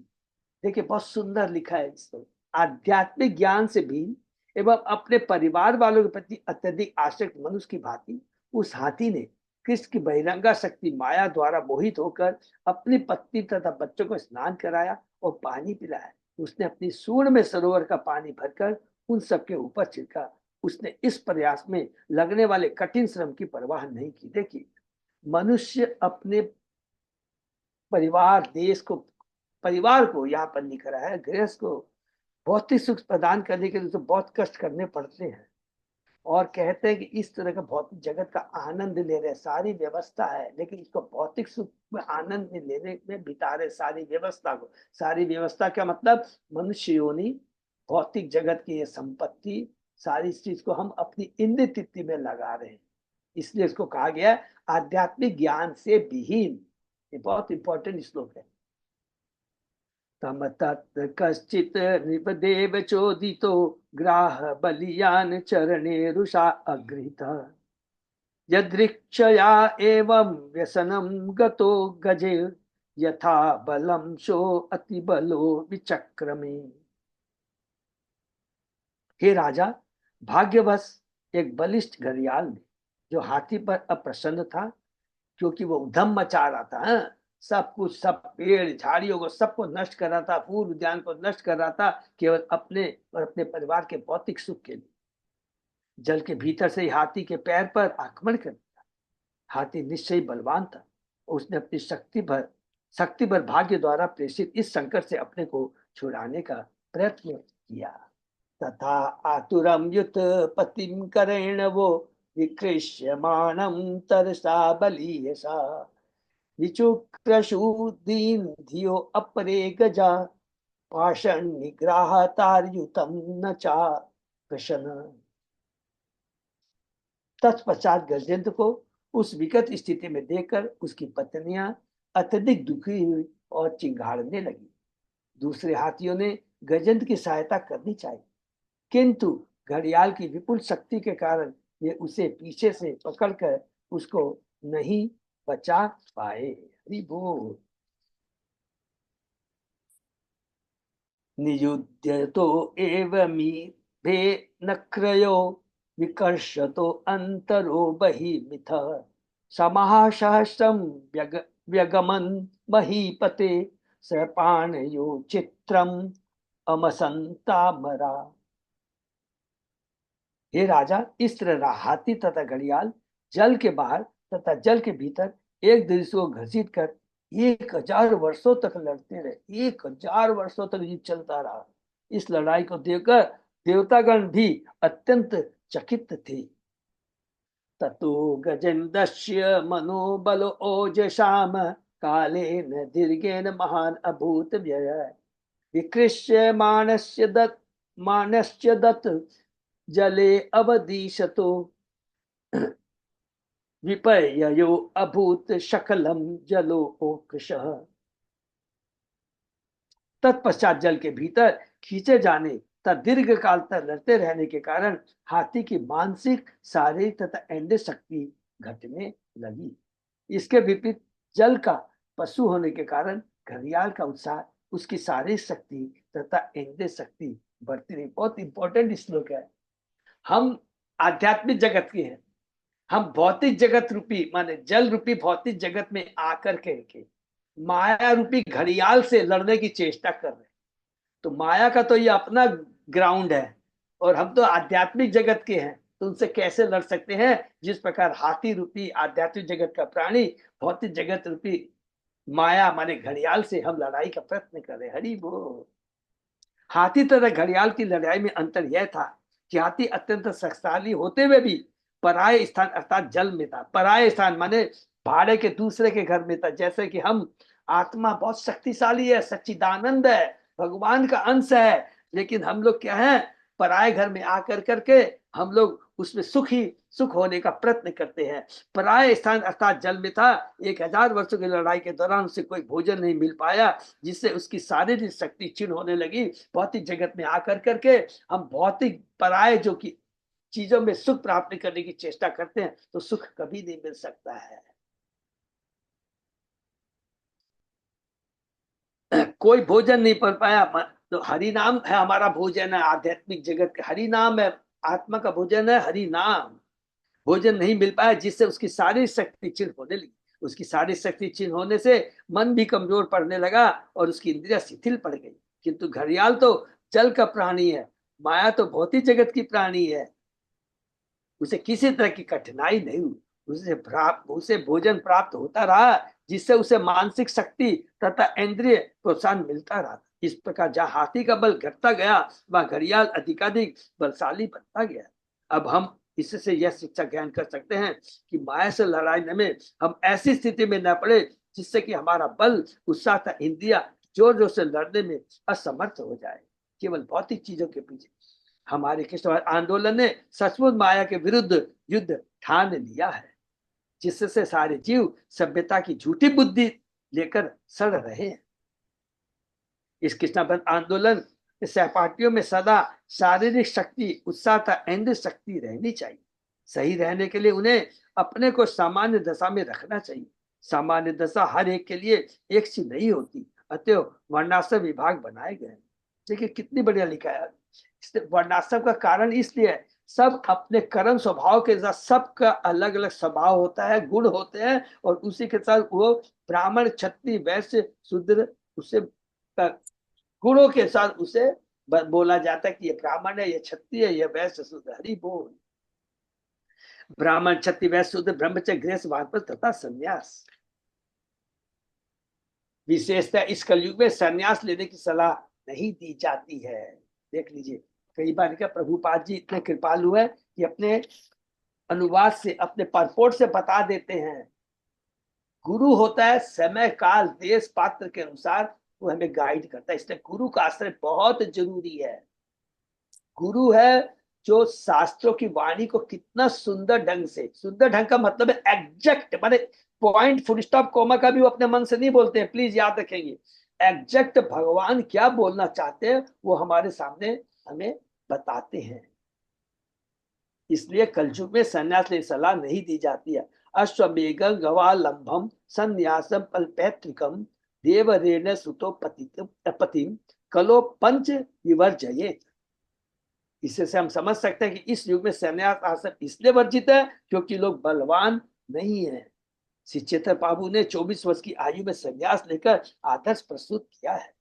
देखिए बहुत सुंदर लिखा है इसको, आध्यात्मिक ज्ञान से भी एवं अपने परिवार वालों के प्रति अत्यधिक आसक्त मनुष्य की भांति उस हाथी ने कृष्ण की बहिरंगा शक्ति माया द्वारा मोहित होकर अपनी पत्नी तथा बच्चों को स्नान कराया और पानी पिलाया। उसने अपनी सूंड में सरोवर का पानी भरकर उन सबके ऊपर छिड़का। उसने इस प्रयास में लगने वाले कठिन श्रम की परवाह नहीं की। देखिए, मनुष्य अपने परिवार देश को, परिवार को यहाँ पर लिख रहा है, गृहस्थ को भौतिक सुख प्रदान करने के लिए तो बहुत कष्ट करने पड़ते हैं, और कहते हैं कि इस तरह का भौतिक जगत का आनंद ले रहे, सारी व्यवस्था है, लेकिन इसको भौतिक सुख में आनंद में लेने में बिता रहे सारी व्यवस्था को। सारी व्यवस्था क्या मतलब? मनुष्य योनि, भौतिक जगत की ये संपत्ति, सारी चीज को हम अपनी इंद्र तृप्ति में लगा रहे हैं। इसलिए इसको कहा गया आध्यात्मिक ज्ञान से विहीन। ये बहुत इंपॉर्टेंट श्लोक है। तम तत्र कश्चित् नृपदेव चोदितो ग्राह बलियान चरणे रुषा अगृहीतः यदृक्षया एवं व्यसनं गतो गजे यथा बलं शो अति बलो विचक्रमे। हे राजा, भाग्यवश एक बलिष्ठ घड़ियाल ने, जो हाथी पर अप्रसन्न था क्योंकि वो उधम मचा रहा था, सब कुछ, सब पेड़ झाड़ियों को सबको नष्ट कर रहा था, फूल उद्यान को नष्ट कर रहा था, केवल अपने और अपने परिवार के भौतिक सुख के लिए, जल के भीतर से ही हाथी के पैर पर आक्रमण कर दिया। हाथी निश्चय बलवान था। उसने अपनी शक्ति भर भाग्य द्वारा प्रेषित इस संकट से अपने को छुड़ाने का प्रयत्न किया। तथा आतुरम युत पतिम करेण वो विकृष्यमाणं तरसा बलीयसा विचुक्रशूदीन धियो अपरे गजा पाषण निग्रहतारयुतम न चा प्रशन। तत्पश्चात गजेंद्र को उस विकट स्थिति में देखकर उसकी पत्नियां अत्यधिक दुखी हुई और चिंगाड़ने लगी। दूसरे हाथियों ने गजेंद्र की सहायता करनी चाहिए, किंतु घड़ियाल की विपुल शक्ति के कारण वे उसे पीछे से पकड़कर उसको नहीं बचा पाए। हरि बोल। नियुद्य तो एवमी भे नक्रयो विकर्षतो अंतरो बहिर्मिथ समासहस्रम व्यगमन महीपते सपाणयो चित्रम अमसंतामरा। हे राजा, इस तरह हाथी तथा घड़ियाल जल के बाहर तथा जल के भीतर एक दूसरे को घसीट कर 1000 वर्षों तक लड़ते रहे। 1000 वर्षों तक युद्ध चलता रहा। इस लड़ाई को देखकर देवतागण भी अत्यंत चकित थे। ततो गजेन्द्रस्य मनोबल ओजसाम कालेन दीर्घेन महान अभूत व्यय विकृष्य मानस्य दत्त जले अवदिशतो विपर्ययो अभूत शकलम जलो ओकृशः। तत्पश्चात जल के भीतर खींचे जाने तथा दीर्घ काल तक लड़ते रहने के कारण हाथी की मानसिक, शारीरिक तथा ऐन्द्रिय शक्ति घटने लगी। इसके विपरीत जल का पशु होने के कारण घड़ियाल का उत्साह उसकी शारीरिक शक्ति तथा इंद्रिय शक्ति बढ़ती रही। बहुत इंपॉर्टेंट श्लोक है। हम आध्यात्मिक जगत के हैं, हम भौतिक जगत रूपी माने जल रूपी भौतिक जगत में आकर के माया रूपी घड़ियाल से लड़ने की चेष्टा कर रहे हैं। तो माया का तो ये अपना ग्राउंड है और हम तो आध्यात्मिक जगत के हैं, तो उनसे कैसे लड़ सकते हैं? जिस प्रकार हाथी रूपी आध्यात्मिक जगत का प्राणी भौतिक जगत रूपी माया माने घड़ियाल से हम लड़ाई का प्रयत्न कर रहे। हरि बोल। हाथी तथा घड़ियाल की लड़ाई में अंतर यह था कि हाथी अत्यंत शक्तिशाली होते हुए भी पराये स्थान अर्थात जल में था। पराये स्थान माने भाड़े के दूसरे के घर में था। जैसे कि हम आत्मा बहुत शक्तिशाली है, सच्चिदानंद है, भगवान का अंश है, लेकिन हम लोग क्या है, पराये घर में आकर करके हम लोग उसमें सुख होने का प्रयत्न करते हैं। पराये स्थान अर्थात जल में था। 1000 वर्षों की लड़ाई के दौरान उसे कोई भोजन नहीं मिल पाया, जिससे उसकी शारीरिक शक्ति क्षीण होने लगी। भौतिक जगत में आकर करके हम भौतिक पराये जो कि चीजों में सुख प्राप्त करने की चेष्टा करते हैं, तो सुख कभी नहीं मिल सकता है। कोई भोजन नहीं पा पाया, तो हरि नाम है हमारा भोजन है। आध्यात्मिक जगत का हरि नाम है, आत्मा का भोजन है हरि नाम। भोजन नहीं मिल पाया, जिससे उसकी सारी शक्ति क्षीण होने लगी। उसकी सारी शक्ति क्षीण होने से मन भी कमजोर पड़ने लगा और उसकी इंद्रिया शिथिल पड़ गई। किंतु घड़ियाल तो जल का प्राणी है, माया तो भौतिक जगत की प्राणी है। उसे किसी तरह की कठिनाई नहीं हुई, उसे भोजन प्राप्त होता रहा, जिससे उसे मानसिक शक्ति तथा इंद्रिय प्रोत्साहन मिलता रहा। इस प्रकार जहाँ हाथी का बल घटता गया, वह घड़ियाल अधिकाधिक बलशाली बनता गया। अब हम इससे यह शिक्षा ज्ञान कर सकते हैं कि माया से लड़ाई में हम ऐसी स्थिति में न पड़े जिससे कि हमारा बल उत्साह तथा इंद्रिया जोर जोर से लड़ने में असमर्थ हो जाए। केवल भौतिक चीजों के पीछे हमारे कृष्ण आंदोलन ने सचमुच माया के विरुद्ध युद्ध ठान लिया है, जिससे सारे जीव सभ्यता की झूठी बुद्धि लेकर सड़ रहे हैं। इस कृष्णाबंध आंदोलन के सहपाठियों में सदा शारीरिक शक्ति उत्साह तथा इंद्रिय शक्ति रहनी चाहिए। सही रहने के लिए उन्हें अपने को सामान्य दशा में रखना चाहिए। सामान्य दशा हर एक के लिए एक सी नहीं होती, अतएव वर्णाश्रम विभाग बनाए गए। देखिए कितनी बढ़िया लिखा है। वर्णाश्रम का कारण इसलिए है, सब अपने कर्म स्वभाव के साथ सबका अलग अलग स्वभाव होता है, गुण होते हैं, और उसी के साथ वो ब्राह्मण क्षत्रिय वैश्य शूद्र उसे गुणों के साथ उसे बोला जाता है कि ये ब्राह्मण है, ये क्षत्रिय है, ये वैश्य शूद्र। हरि बोल। ब्राह्मण क्षत्रिय वैश्य शूद्र ब्रह्मचर्य गृहस्थ वानप्रस्थ तथा संन्यास। विशेषतः इस कलयुग में संन्यास लेने की सलाह नहीं दी जाती है। देख लीजिए, कई बार क्या प्रभुपाद जी इतने कृपालु है कि अपने अनुवाद से अपने परपोर्ट से बता देते हैं। गुरु होता है समय काल देश पात्र के अनुसार वो हमें गाइड करता है, इसलिए गुरु का आश्रय बहुत जरूरी है। गुरु है जो शास्त्रों की वाणी को कितना सुंदर ढंग से, सुंदर ढंग का मतलब है एग्जैक्ट, माने पॉइंट फुल स्टॉप कोमा का भी वो अपने मन से नहीं बोलते हैं, प्लीज याद रखेंगे। एग्जैक्ट भगवान क्या बोलना चाहते हैं वो हमारे सामने हमें बताते हैं। इसलिए कलयुग में संन्यास की सलाह नहीं दी जाती है। अश्वमेघ गवालंबम संन्यासम पल्पैत्रिकम देवरेण सुतो पतिम कलो पंच विवर्जयेत। इससे हम समझ सकते हैं कि इस युग में संन्यास आश्रम इसलिए वर्जित है क्योंकि लोग बलवान नहीं है। श्री चैतन्य प्रभु ने 24 वर्ष की आयु में संन्यास लेकर आदर्श प्रस्तुत किया है,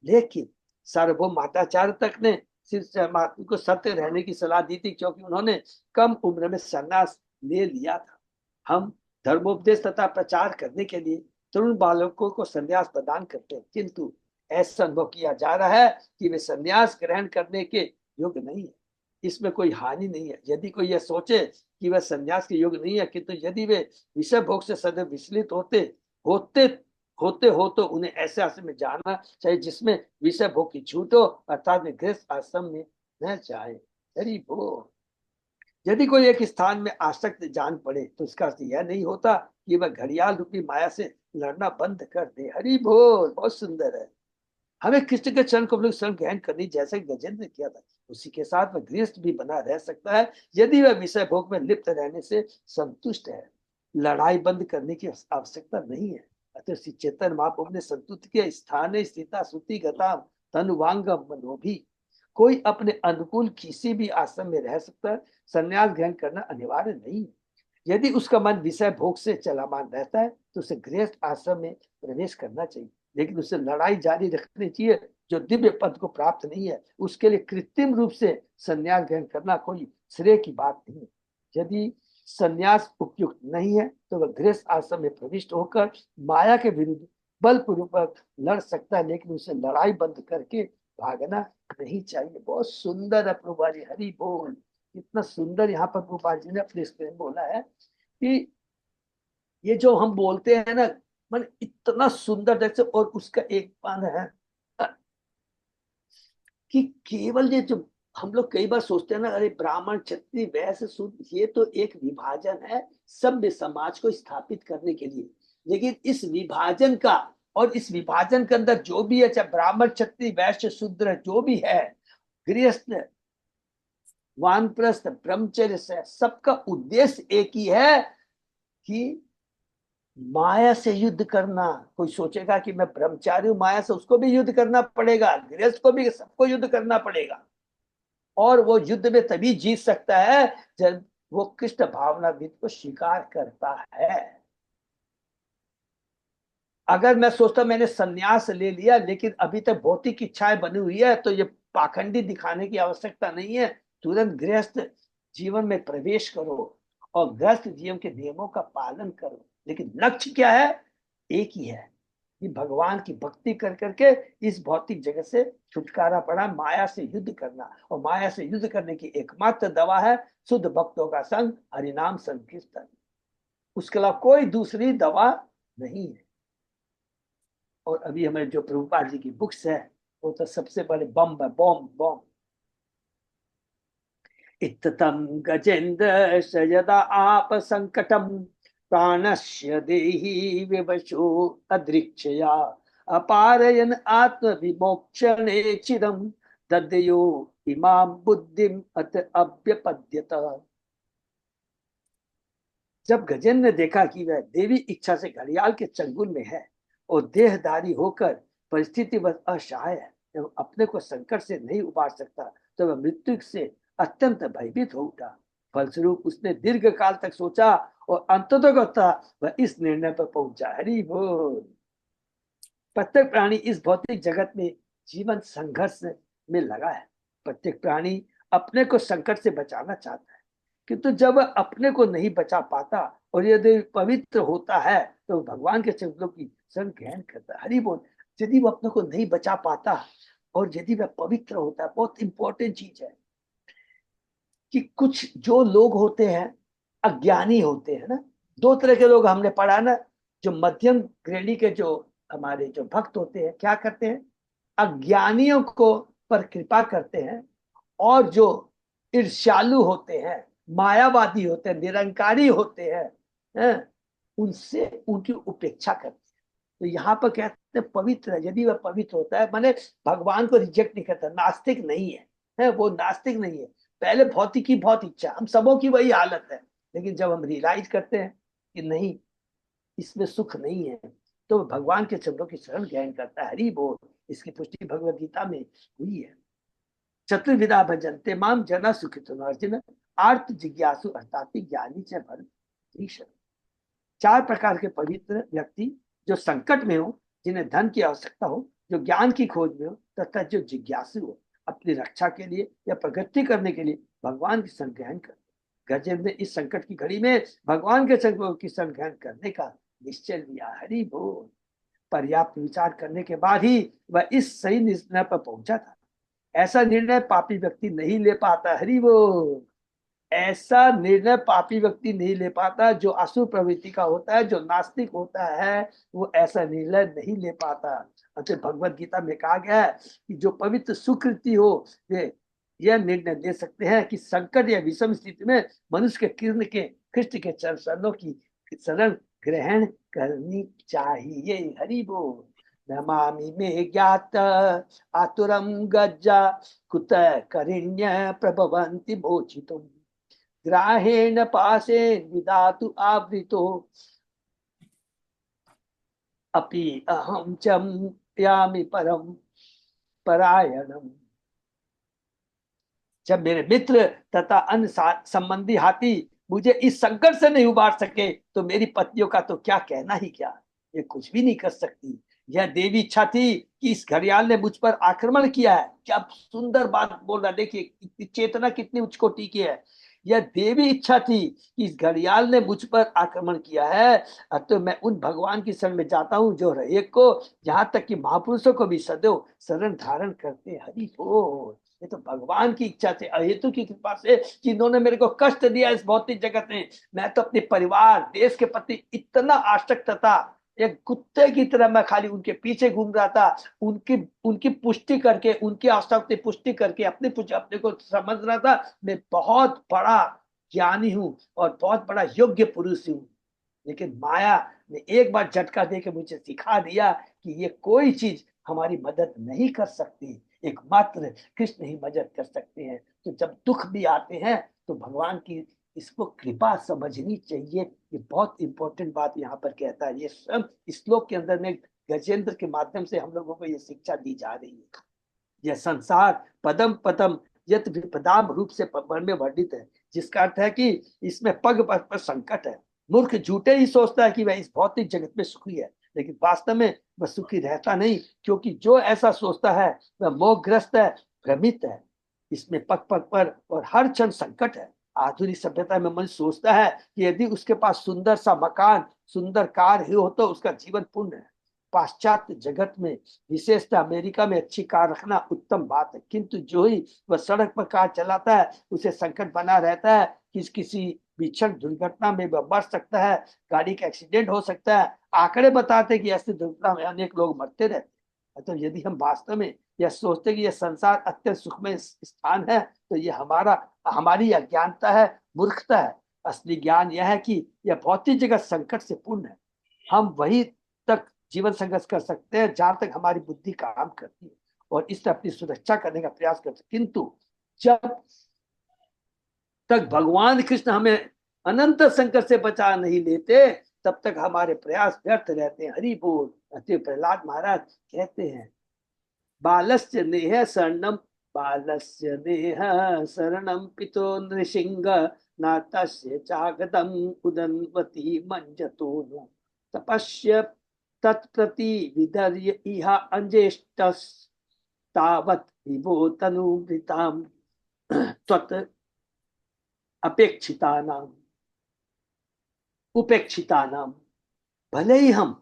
लेकिन सार्वभौम माताचार्य तक ने महात्मा को सत्य रहने की सलाह दी थी, क्योंकि उन्होंने कम उम्र में संन्यास ले लिया था। हम धर्मोपदेश तथा प्रचार करने के लिए तरुण बालकों को संन्यास प्रदान करते हैं, किंतु ऐसा अनुभव किया जा रहा है कि वे संन्यास ग्रहण करने के योग्य नहीं है। इसमें कोई हानि नहीं है यदि कोई यह सोचे कि वह संन्यास के योग्य नहीं है, किंतु यदि वे विषय भोग से सदैव विचलित होते हो तो उन्हें ऐसे आश्रम में जाना चाहिए जिसमें विषय भोग की छूट हो, अर्थात वे गृहस्थ आश्रम में न जाए। हरि बोल। यदि कोई एक स्थान में आसक्त जान पड़े तो इसका अर्थ यह नहीं होता कि वह घड़ियाल रूपी माया से लड़ना बंद कर दे। हरि बोल। बहुत सुंदर है। हमें कृष्ण के चरण को शरण ग्रहण करनी, जैसे गजेंद्र किया था, उसी के साथ वह गृहस्थ भी बना रह सकता है यदि वह विषय भोग में लिप्त रहने से संतुष्ट है। लड़ाई बंद करने की आवश्यकता नहीं है। अतः श्री चैतन्य महाप्रभु ने संतुत किया, स्थाने स्थिता सुति गता तनुवांगम मनोभी। कोई अपने अनुकूल किसी भी आश्रम में रह सकता है, संन्यास ग्रहण करना अनिवार्य नहीं है। यदि उसका मन विषय भोग से चलामान रहता है तो उसे गृहस्थ आश्रम में प्रवेश करना चाहिए, लेकिन उसे लड़ाई जारी रखनी चाहिए। जो दिव्य पद को प्राप्त नहीं है उसके लिए कृत्रिम रूप से संन्यास ग्रहण करना कोई श्रेय की बात नहीं है। यदि संन्यास उपयुक्त नहीं है तो वह गृहस्थ आश्रम में प्रविष्ट होकर माया के विरुद्ध बलपूर्वक लड़ सकता है, लेकिन उसे लड़ाई बंद करके भागना नहीं चाहिए। बहुत सुंदर है प्रभुपाद जी, हरि बोल। इतना सुंदर यहाँ पर प्रभुपाद जी ने अपने स्क्रीन बोला है कि ये जो हम बोलते हैं ना, मन इतना सुंदर जैसे, और उसका एक पान है कि केवल ये जो हम लोग कई बार सोचते हैं ना, अरे ब्राह्मण क्षत्रिय वैश्य शूद्र, ये तो एक विभाजन है सभ्य समाज को स्थापित करने के लिए। लेकिन इस विभाजन का, और इस विभाजन के अंदर जो भी है, चाहे ब्राह्मण क्षत्रिय वैश्य शूद्र जो भी है, गृहस्थ वानप्रस्थ ब्रह्मचर्य से, सबका उद्देश्य एक ही है कि माया से युद्ध करना। कोई सोचेगा कि मैं ब्रह्मचारी हूं, माया से, उसको भी युद्ध करना पड़ेगा, गृहस्थ को भी, सबको युद्ध करना पड़ेगा। और वो युद्ध में तभी जीत सकता है जब वो कृष्ण भावनाविद को स्वीकार करता है। अगर मैं सोचता मैंने संन्यास ले लिया लेकिन अभी तक भौतिक इच्छाएं बनी हुई है, तो ये पाखंडी दिखाने की आवश्यकता नहीं है। तुरंत गृहस्थ जीवन में प्रवेश करो और गृहस्थ जीवन के नियमों का पालन करो। लेकिन लक्ष्य क्या है? एक ही है कि भगवान की भक्ति कर करके इस भौतिक जगत से छुटकारा पाना, माया से युद्ध करना। और माया से युद्ध करने की एकमात्र दवा है शुद्ध भक्तों का संग, हरिनाम संकीर्तन। उसके अलावा कोई दूसरी दवा नहीं है। और अभी हमें जो प्रभुपाद जी की बुक्स है वो तो सबसे बड़े बम है, बम बम। इत्थम गजेंद्र यदा आप संकटम प्राणस्य देहि विवशो अदृक्षया अपारयन आत्म विमोक्षणे चिदम ददयो इमाम बुद्धिम अत अभ्यपद्यत। जब गजेंद्र ने देखा कि वह देवी इच्छा से घड़ियाल के चंगुल में है और देहधारी होकर परिस्थिति बस असहाय है, जब अपने को संकट से नहीं उबार सकता, तो वह मृत्यु से अत्यंत भयभीत हो उठा। फलस्वरूप उसने दीर्घ काल तक सोचा और अंततः वह इस निर्णय पर पहुंचा, हरि बोल। प्रत्येक प्राणी इस भौतिक जगत में जीवन संघर्ष में लगा है। प्रत्येक प्राणी अपने को संकट से बचाना चाहता है, किंतु जब अपने को नहीं बचा पाता और यदि पवित्र होता है तो भगवान के चरणों की शरण ग्रहण करता है, हरि बोल। यदि वो अपने को नहीं बचा पाता और यदि वह पवित्र होता है, बहुत इंपॉर्टेंट चीज है कि कुछ जो लोग होते हैं अज्ञानी होते हैं ना। दो तरह के लोग हमने पढ़ा ना, जो मध्यम श्रेणी के जो हमारे जो भक्त होते हैं क्या करते हैं, अज्ञानियों को पर कृपा करते हैं, और जो ईर्ष्यालु होते हैं, मायावादी होते हैं, निरंकारी होते हैं, उनसे उनकी उपेक्षा करते हैं। तो यहाँ पर कहते हैं पवित्र है, यदि वह पवित्र होता है, माने भगवान को रिजेक्ट नहीं करता, नास्तिक नहीं है, वो नास्तिक नहीं है। पहले भौतिक की बहुत इच्छा, हम सबों की वही हालत है, लेकिन जब हम रियलाइज करते हैं कि नहीं, इसमें सुख नहीं है, तो भगवान के शब्दों की शरण ग्रहण करता है, हरि बोल। इसकी पुष्टि भगवद गीता में हुई है। चतुर्विधा भजन्ते माम जना सुखितो अर्जुन आर्त जिज्ञासु अर्थात ज्ञानी च भरत। चार प्रकार के पवित्र व्यक्ति, जो संकट में हो, जिन्हें धन की आवश्यकता हो, जो ज्ञान की खोज में हो, तथा जो जिज्ञासु हो, अपनी रक्षा के लिए या प्रगति करने के लिए भगवान की शरण ग्रहण कर। गजेंद्र ने इस संकट की घड़ी में भगवान के संकल्प की शरण ग्रहण करने का निश्चय लिया, हरि बोल। पर्याप्त विचार करने के बाद ही वह इस सही निर्णय पर पहुंचा था। ऐसा निर्णय पापी व्यक्ति नहीं ले पाता, हरि बोल। ऐसा निर्णय पापी व्यक्ति नहीं ले पाता, जो असुर प्रवृत्ति का होता है, जो नास्तिक होता है, वो ऐसा निर्णय नहीं ले पाता। अच्छा, भगवत गीता में कहा गया है कि जो पवित्र सुकृति हो वे यह निर्णय ले सकते हैं कि संकट या विषम स्थिति में मनुष्य के किरण के कृष्ण के चरणों की शरण ग्रहण करनी चाहिए, हरि बोल। नमामि मे ज्ञात आतुरम गज्जा कुत करिण्य प्रभवन्ति भोचितुम ग्राहेण पाशे विधातु आवृतो अपि अहम यामि परम परायणम। जब मेरे मित्र तथा अन्य संबंधी हाथी मुझे इस संकट से नहीं उबार सके, तो मेरी पत्नियों का तो क्या कहना ही क्या, ये कुछ भी नहीं कर सकती। यह देवी इच्छा थी कि इस घड़ियाल ने मुझ पर आक्रमण किया है। क्या सुंदर बात बोल रहा, देखिए चेतना कितनी उच्च कोटि की है। यह देवी इच्छा थी कि इस घड़ियाल ने मुझ पर आक्रमण किया है। तो मैं उन भगवान की शरण में जाता हूँ जो एक को, यहाँ तक कि महापुरुषों को भी सदैव शरण धारण करते। हरि बोल। ये तो भगवान की इच्छा से, अहेतु की कृपा से, जिन्होंने मेरे को कष्ट दिया इस भौतिक जगत में। मैं तो अपने परिवार देश के प्रति इतना आसक्त था, एक कुत्ते की तरह मैं खाली उनके पीछे घूम रहा था। उनकी उनकी पुष्टि करके, उनकी आस्था की पुष्टि करके अपने को समझ रहा था मैं बहुत बड़ा ज्ञानी हूँ और बहुत बड़ा योग्य पुरुष हूँ। लेकिन माया ने एक बार झटका दे के मुझे सिखा दिया कि ये कोई चीज हमारी मदद नहीं कर सकती, एकमात्र कृष्ण ही मदद कर सकते हैं। तो जब दुख भी आते हैं तो भगवान की इसको कृपा समझनी चाहिए। ये बहुत इंपॉर्टेंट बात यहाँ पर कहता है। ये सब श्लोक के अंदर में गजेंद्र के माध्यम से हम लोगों को ये शिक्षा दी जा रही है। यह संसार पदम पदम यत विपदाम रूप से में वर्णित है, जिसका अर्थ है कि इसमें पग पग पर संकट है। मूर्ख झूठे ही सोचता है कि वह इस भौतिक जगत में सुखी है, लेकिन वास्तव में वह सुखी रहता नहीं, क्योंकि जो ऐसा सोचता है वह मोहग्रस्त है, भ्रमित है। इसमें पग पग पर और हर क्षण संकट है। आधुनिक सभ्यता में मन सोचता है कि यदि उसके पास सुंदर सा मकान, सुंदर कार ही हो तो उसका जीवन पूर्ण है। पाश्चात्य जगत में, विशेषतः अमेरिका में, अच्छी कार रखना उत्तम बात है, किंतु जो ही वह सड़क पर कार चलाता है उसे संकट बना रहता है कि किसी भीषण दुर्घटना में वह मर सकता है, गाड़ी का एक्सीडेंट हो सकता है। आंकड़े बताते कि ऐसी दुर्घटना में अनेक लोग मरते रहते हैं। तो यदि हम वास्तव में यह सोचते कि यह संसार अत्यंत सुखमय स्थान है, तो यह हमारी अज्ञानता है, मूर्खता है। असली ज्ञान यह है कि यह भौतिक जगत संकट से पूर्ण है। हम वही तक जीवन संघर्ष कर सकते हैं जहां तक हमारी बुद्धि काम करती है, और इससे अपनी सुरक्षा करने का प्रयास करते हैं। किंतु जब तक भगवान कृष्ण हमें अनंत संकट से बचा नहीं लेते, तब तक हमारे प्रयास व्यर्थ रहते हैं। हरि बोल। प्रहलाद महाराज कहते हैं, बालस्य नेह शरणम, बालस्य नेह शरणम पितो नृसिंह, न तस्य चागदम उदन्वती मंजतो नु तपस्य तत्प्रति विदर्य इह अंजेष्टस तावत् विभो तनुभृताम त्वत् अपेक्षिता नाम उपेक्षिता नाम। भले ही हम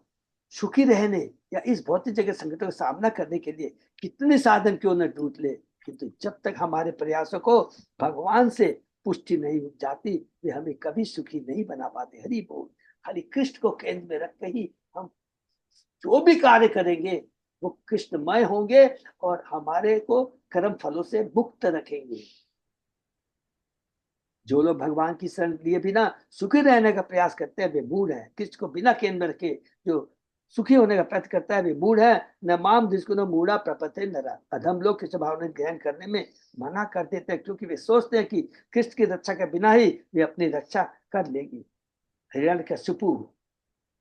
सुखी रहने या इस भौतिक जगत संकटों का सामना करने के लिए कितने साधन क्यों न ढूंढ ले, किंतु जब तक हमारे प्रयासों को भगवान से पुष्टि नहीं मिल जाती, वे हमें कभी सुखी नहीं बना पाते। हरि बोल। खाली कृष्ण को केंद्र में रख के ही हम जो भी कार्य करेंगे वो कृष्णमय होंगे और हमारे को कर्म फलों से मुक्त रखेंगे। जो लोग भगवान की शरण लिए बिना सुखी रहने का प्रयास करते हैं वे मूढ़ है। कृष्ण को बिना केंद्र में रखे जो सुखी होने का प्रयत्न करता है वे मूढ़ है। न माम जिसको न मूढ़ा प्रपथे नरा। अधम लोग कृष्ण भावना ग्रहण करने में मना कर देते हैं, क्योंकि वे सोचते हैं कि कृष्ण की रक्षा के बिना ही वे अपनी रक्षा कर लेगी। हिरण्यकशिपु,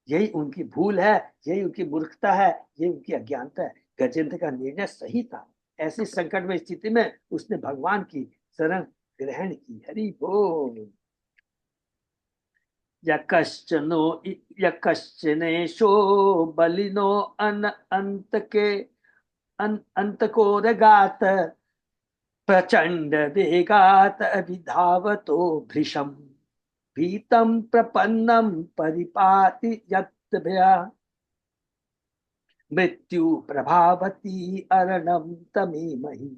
यही उनकी भूल है, यही उनकी मूर्खता है, यही उनकी अज्ञानता है। गजेंद्र का निर्णय सही था। ऐसी संकट में स्थिति में उसने भगवान की शरण ग्रहण की। हरि बोल। यकश्चनो यकश्चनेशो बलिनो अंत के अंत को रगात, प्रचंड वेगात अभिधावतो भृशम, भीतम प्रपन्नम परिपाति यत् भया, मृत्यु प्रभावती अरणम तमेमहि।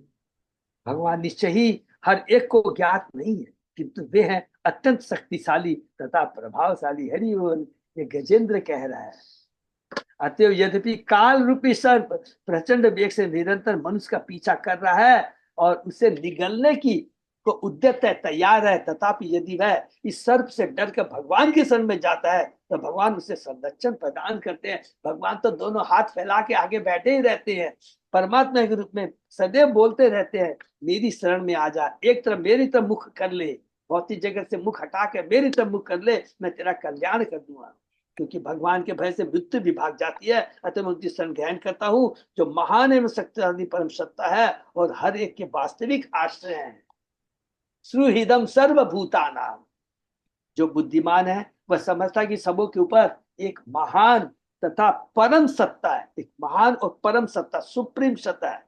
भगवान निश्चय ही हर एक को ज्ञात नहीं है, किंतु वे हैं अत्यंत शक्तिशाली तथा प्रभावशाली। हरि बोल। ये गजेंद्र कह रहा है। अतएव यद्यपि काल रूपी सर्प प्रचंड वेग से निरंतर मनुष्य का पीछा कर रहा है और उसे निगलने की को उद्यत है, तैयार है, तथापि यदि वह इस सर्प से डर कर भगवान के शरण में जाता है तो भगवान उसे संरक्षण प्रदान करते हैं। भगवान तो दोनों हाथ फैला के आगे बैठे ही रहते हैं, परमात्मा के रूप में सदैव बोलते रहते हैं, मेरी शरण में आ जा, एक तरफ मेरी तरफ मुख कर ले, भौतिक जगत से मुख हटा के मेरी तरफ मुख कर ले, मैं तेरा कल्याण कर दूंगा। क्योंकि भगवान के भय से मृत्यु भी भाग जाती है। अतः मैं उनकी शरण ग्रहण करता हूँ जो महान एवं शक्तिशाली परम सत्ता है और हर एक के वास्तविक आश्रय है। सुहृदम सर्वभूतानाम, जो बुद्धिमान है वह समझता है कि सबों के ऊपर एक महान तथा परम सत्ता है। एक महान और परम सत्ता, सुप्रीम सत्ता है।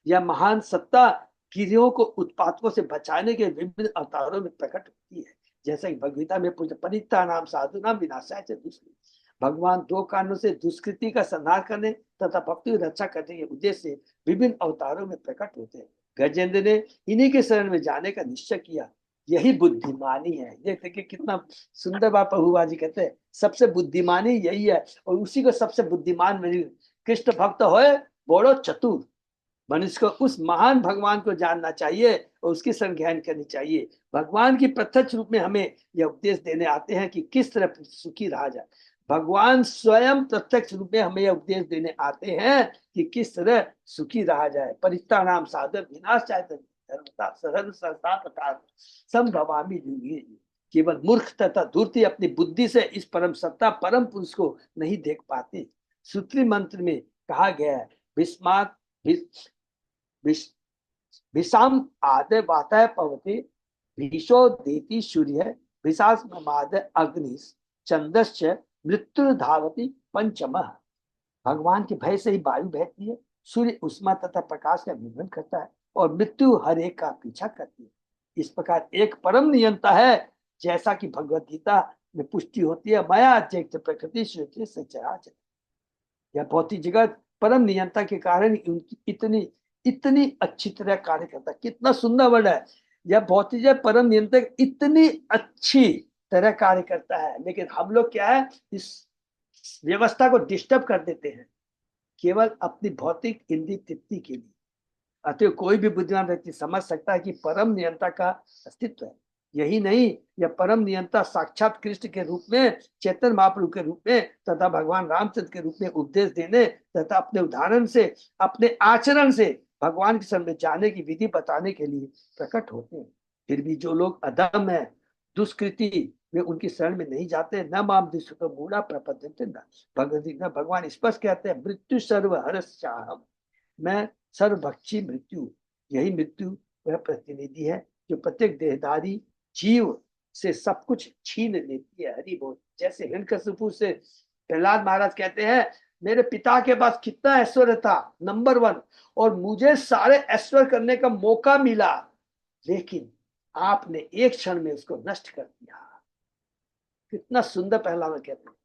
यह महान सत्ता गिरियों को उत्पातों से बचाने के विभिन्न अवतारों में प्रकट होती है। जैसा कि भगवता में पूछे परित्ता नाम साधु नाम विनाशाय से दुष्कृति। भगवान दो कारणों से दुष्कृति का संहार करने तथा भक्ति की रक्षा करने के उद्देश्य से विभिन्न अवतारों में प्रकट होते हैं। गजेंद्र ने इन्हीं के शरण में जाने का निश्चय किया, यही बुद्धिमानी है। ये देखिए कितना सुंदर बात प्रभुपा जी कहते हैं, सबसे बुद्धिमानी यही है। और उसी को सबसे बुद्धिमान मेरी कृष्ण भक्त होए बड़ो चतुर। मनुष्य को उस महान भगवान को जानना चाहिए और उसकी शरण ग्रहण करनी चाहिए। भगवान की प्रत्यक्ष रूप में हमें यह उपदेश देने आते हैं कि किस तरह सुखी रहा जाए। भगवान स्वयं प्रत्यक्ष रूप में हमें यह उपदेश देने आते हैं कि किस तरह सुखी रहा जाए। परित्ता नाम साधन विनाश चाहते संभवामी युगे। केवल मूर्ख तथा धूर्ती अपनी बुद्धि से इस परम सत्ता परम पुरुष को नहीं देख पाते। सूत्री मंत्र में कहा गया है, भीष्मात विषाम आदे वातः पवते भीषो देती सूर्य विशास माद अग्नि चंद्रश्च मृत्यु धावती पंचम। भगवान के भय से ही वायु बहती है, सूर्य उष्मा तथा प्रकाश का विभ्रम करता है और मृत्यु हर एक का पीछा करती है। इस प्रकार एक परम नियंता है, जैसा कि भगवत गीता में पुष्टि होती है, माया अध्यक्ष प्रकृति सचराचर। यह भौतिक जगत परम नियंता के कारण उनकी इतनी इतनी अच्छी तरह कार्य करता है। कितना सुंदर वर्ड है, यह भौतिक जगत परम नियंत्रक इतनी अच्छी तरह कार्य करता है। लेकिन हम लोग क्या है, इस व्यवस्था को डिस्टर्ब कर देते हैं केवल अपनी भौतिक इंद्रिय तृप्ति के लिए। अतः कोई भी बुद्धिमान व्यक्ति समझ सकता है कि परम नियंता का अस्तित्व है। यही नहीं, यह परम नियंता साक्षात कृष्ण के रूप में, चैतन्य महाप्रभु के रूप में तथा भगवान रामचंद्र के रूप में उपदेश देने तथा अपने उदाहरण से, अपने आचरण से भगवान के शरण में जाने की विधि बताने के लिए प्रकट होते हैं। फिर भी जो लोग अधम है, दुष्कृति वे उनकी शरण में नहीं जाते। न माम दिशतो मूढ़ा प्रपद्यन्ते न। भगवद्गीता भगवान स्पष्ट कहते हैं, मृत्यु सर्व हरस्याहम, मैं सर्वभक्षी मृत्यु। यही मृत्यु वह प्रतिनिधि है जो प्रत्येक देहधारी जीव से सब कुछ छीन लेती है। हरि बोल। जैसे हिरण्यकशिपु से प्रहलाद महाराज कहते हैं, मेरे पिता के पास कितना ऐश्वर्य था, नंबर 1, और मुझे सारे ऐश्वर्य करने का मौका मिला, लेकिन आपने एक क्षण में उसको नष्ट कर दिया। कितना सुंदर प्रहलाद कहते हैं।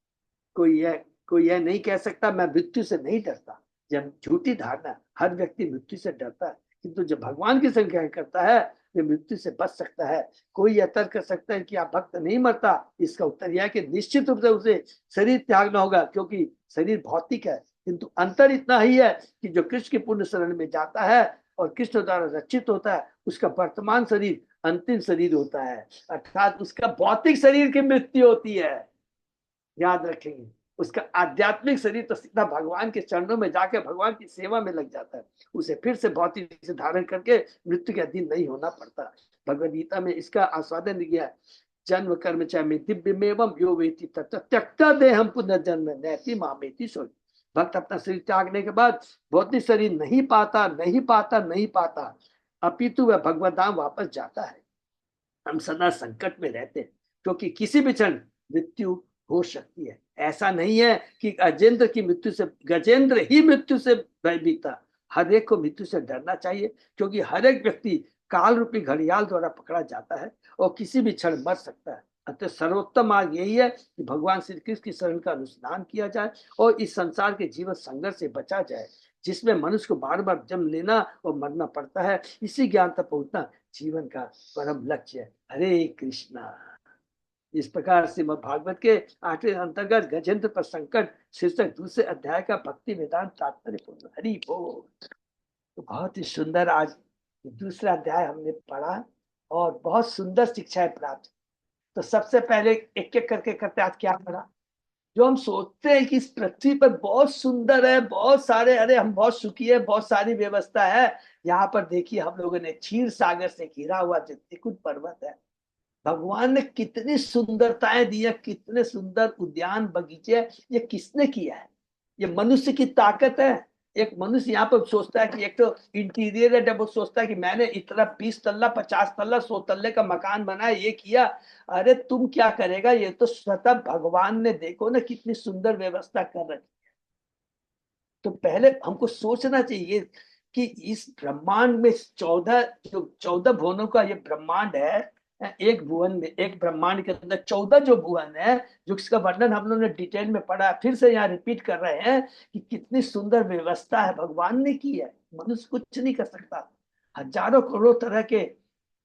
कोई यह नहीं कह सकता मैं मृत्यु से नहीं डरता। जब झूठी धारणा, हर व्यक्ति मृत्यु से डरता है, किंतु जब भगवान की संख्या करता है वे मृत्यु से बच सकता है। कोई यह तर्क कर सकता है कि आप भक्त नहीं मरता, इसका उत्तर यह है कि निश्चित रूप से उसे शरीर त्यागना होगा, क्योंकि शरीर भौतिक है। किंतु अंतर इतना ही है कि जो कृष्ण की पुण्य शरण में जाता है और कृष्ण द्वारा रक्षित होता है, उसका वर्तमान शरीर अंतिम शरीर होता है, अर्थात उसका भौतिक शरीर की मृत्यु होती है। याद रखेंगे, उसका आध्यात्मिक शरीर तो सीधा भगवान के चरणों में जाकर भगवान की सेवा में लग जाता है। उसे फिर से भौतिक से धारण करके मृत्यु के अधीन नहीं होना पड़ता। भगवद गीता में इसका आस्वादन दिया, जन्म कर्म चाहे में दिव्य में यो वेति त्यक्ता देहम पुनर्जन्म नैति मामेति सोच। भक्त अपना शरीर त्यागने के बाद भौतिक शरीर नहीं पाता, नहीं पाता, नहीं पाता, अपितु वह भगवत धाम वापस जाता है। हम सदा संकट में रहते हैं, क्योंकि किसी भी क्षण मृत्यु हो सकती है। ऐसा नहीं है कि गजेंद्र की मृत्यु से, गजेंद्र ही मृत्यु से भयभीत था। हर एक को मृत्यु से डरना चाहिए, क्योंकि हर एक व्यक्ति काल रूपी घड़ियाल द्वारा पकड़ा जाता है और किसी भी क्षण मर सकता है। अतः सर्वोत्तम मार्ग यही है कि भगवान श्री कृष्ण की शरण का अनुष्ठान किया जाए और इस संसार के जीवन संघर्ष से बचा जाए, जिसमें मनुष्य को बार बार जन्म लेना और मरना पड़ता है। इसी ज्ञान तक पहुंचना जीवन का परम लक्ष्य है। हरे कृष्णा। इस प्रकार श्रीमद् भागवत के 8वें अंतर्गत गजेंद्र पर संकट शीर्षक दूसरे अध्याय का भक्ति वेदांत तात्पर्य पूर्ण। हरि बोल। तो बहुत ही सुंदर आज दूसरा अध्याय हमने पढ़ा और बहुत सुंदर शिक्षाएं प्राप्त। तो सबसे पहले एक एक करके करते आज क्या पढ़ा। जो हम सोचते हैं कि इस पृथ्वी पर बहुत सुंदर है, बहुत सारे, अरे हम बहुत सुखी है, बहुत सारी व्यवस्था है, यहाँ पर देखिए हम लोगों ने क्षीर सागर से घिरा हुआ जितने कुछ पर्वत है, भगवान ने कितनी सुंदरताएं दी है, कितने सुंदर उद्यान बगीचे, ये किसने किया है? ये मनुष्य की ताकत है। एक मनुष्य यहाँ पर सोचता है कि एक तो इंटीरियर है, जब वो सोचता है कि मैंने इतना 20 तल्ला 50 तल्ला 100 तल्ले का मकान बनाया, ये किया। अरे तुम क्या करेगा, ये तो स्वतः भगवान ने, देखो ना कितनी सुंदर व्यवस्था कर रखी। तो पहले हमको सोचना चाहिए कि इस ब्रह्मांड में 14 भुवनों का ये ब्रह्मांड है। एक भुवन में, एक ब्रह्मांड के अंदर 14 जो भुवन है, जो इसका वर्णन हम लोगों ने डिटेल में पढ़ा, फिर से यहाँ रिपीट कर रहे हैं कि कितनी सुंदर व्यवस्था है भगवान ने की है। मनुष्य कुछ नहीं कर सकता। हजारों करोड़ों तरह के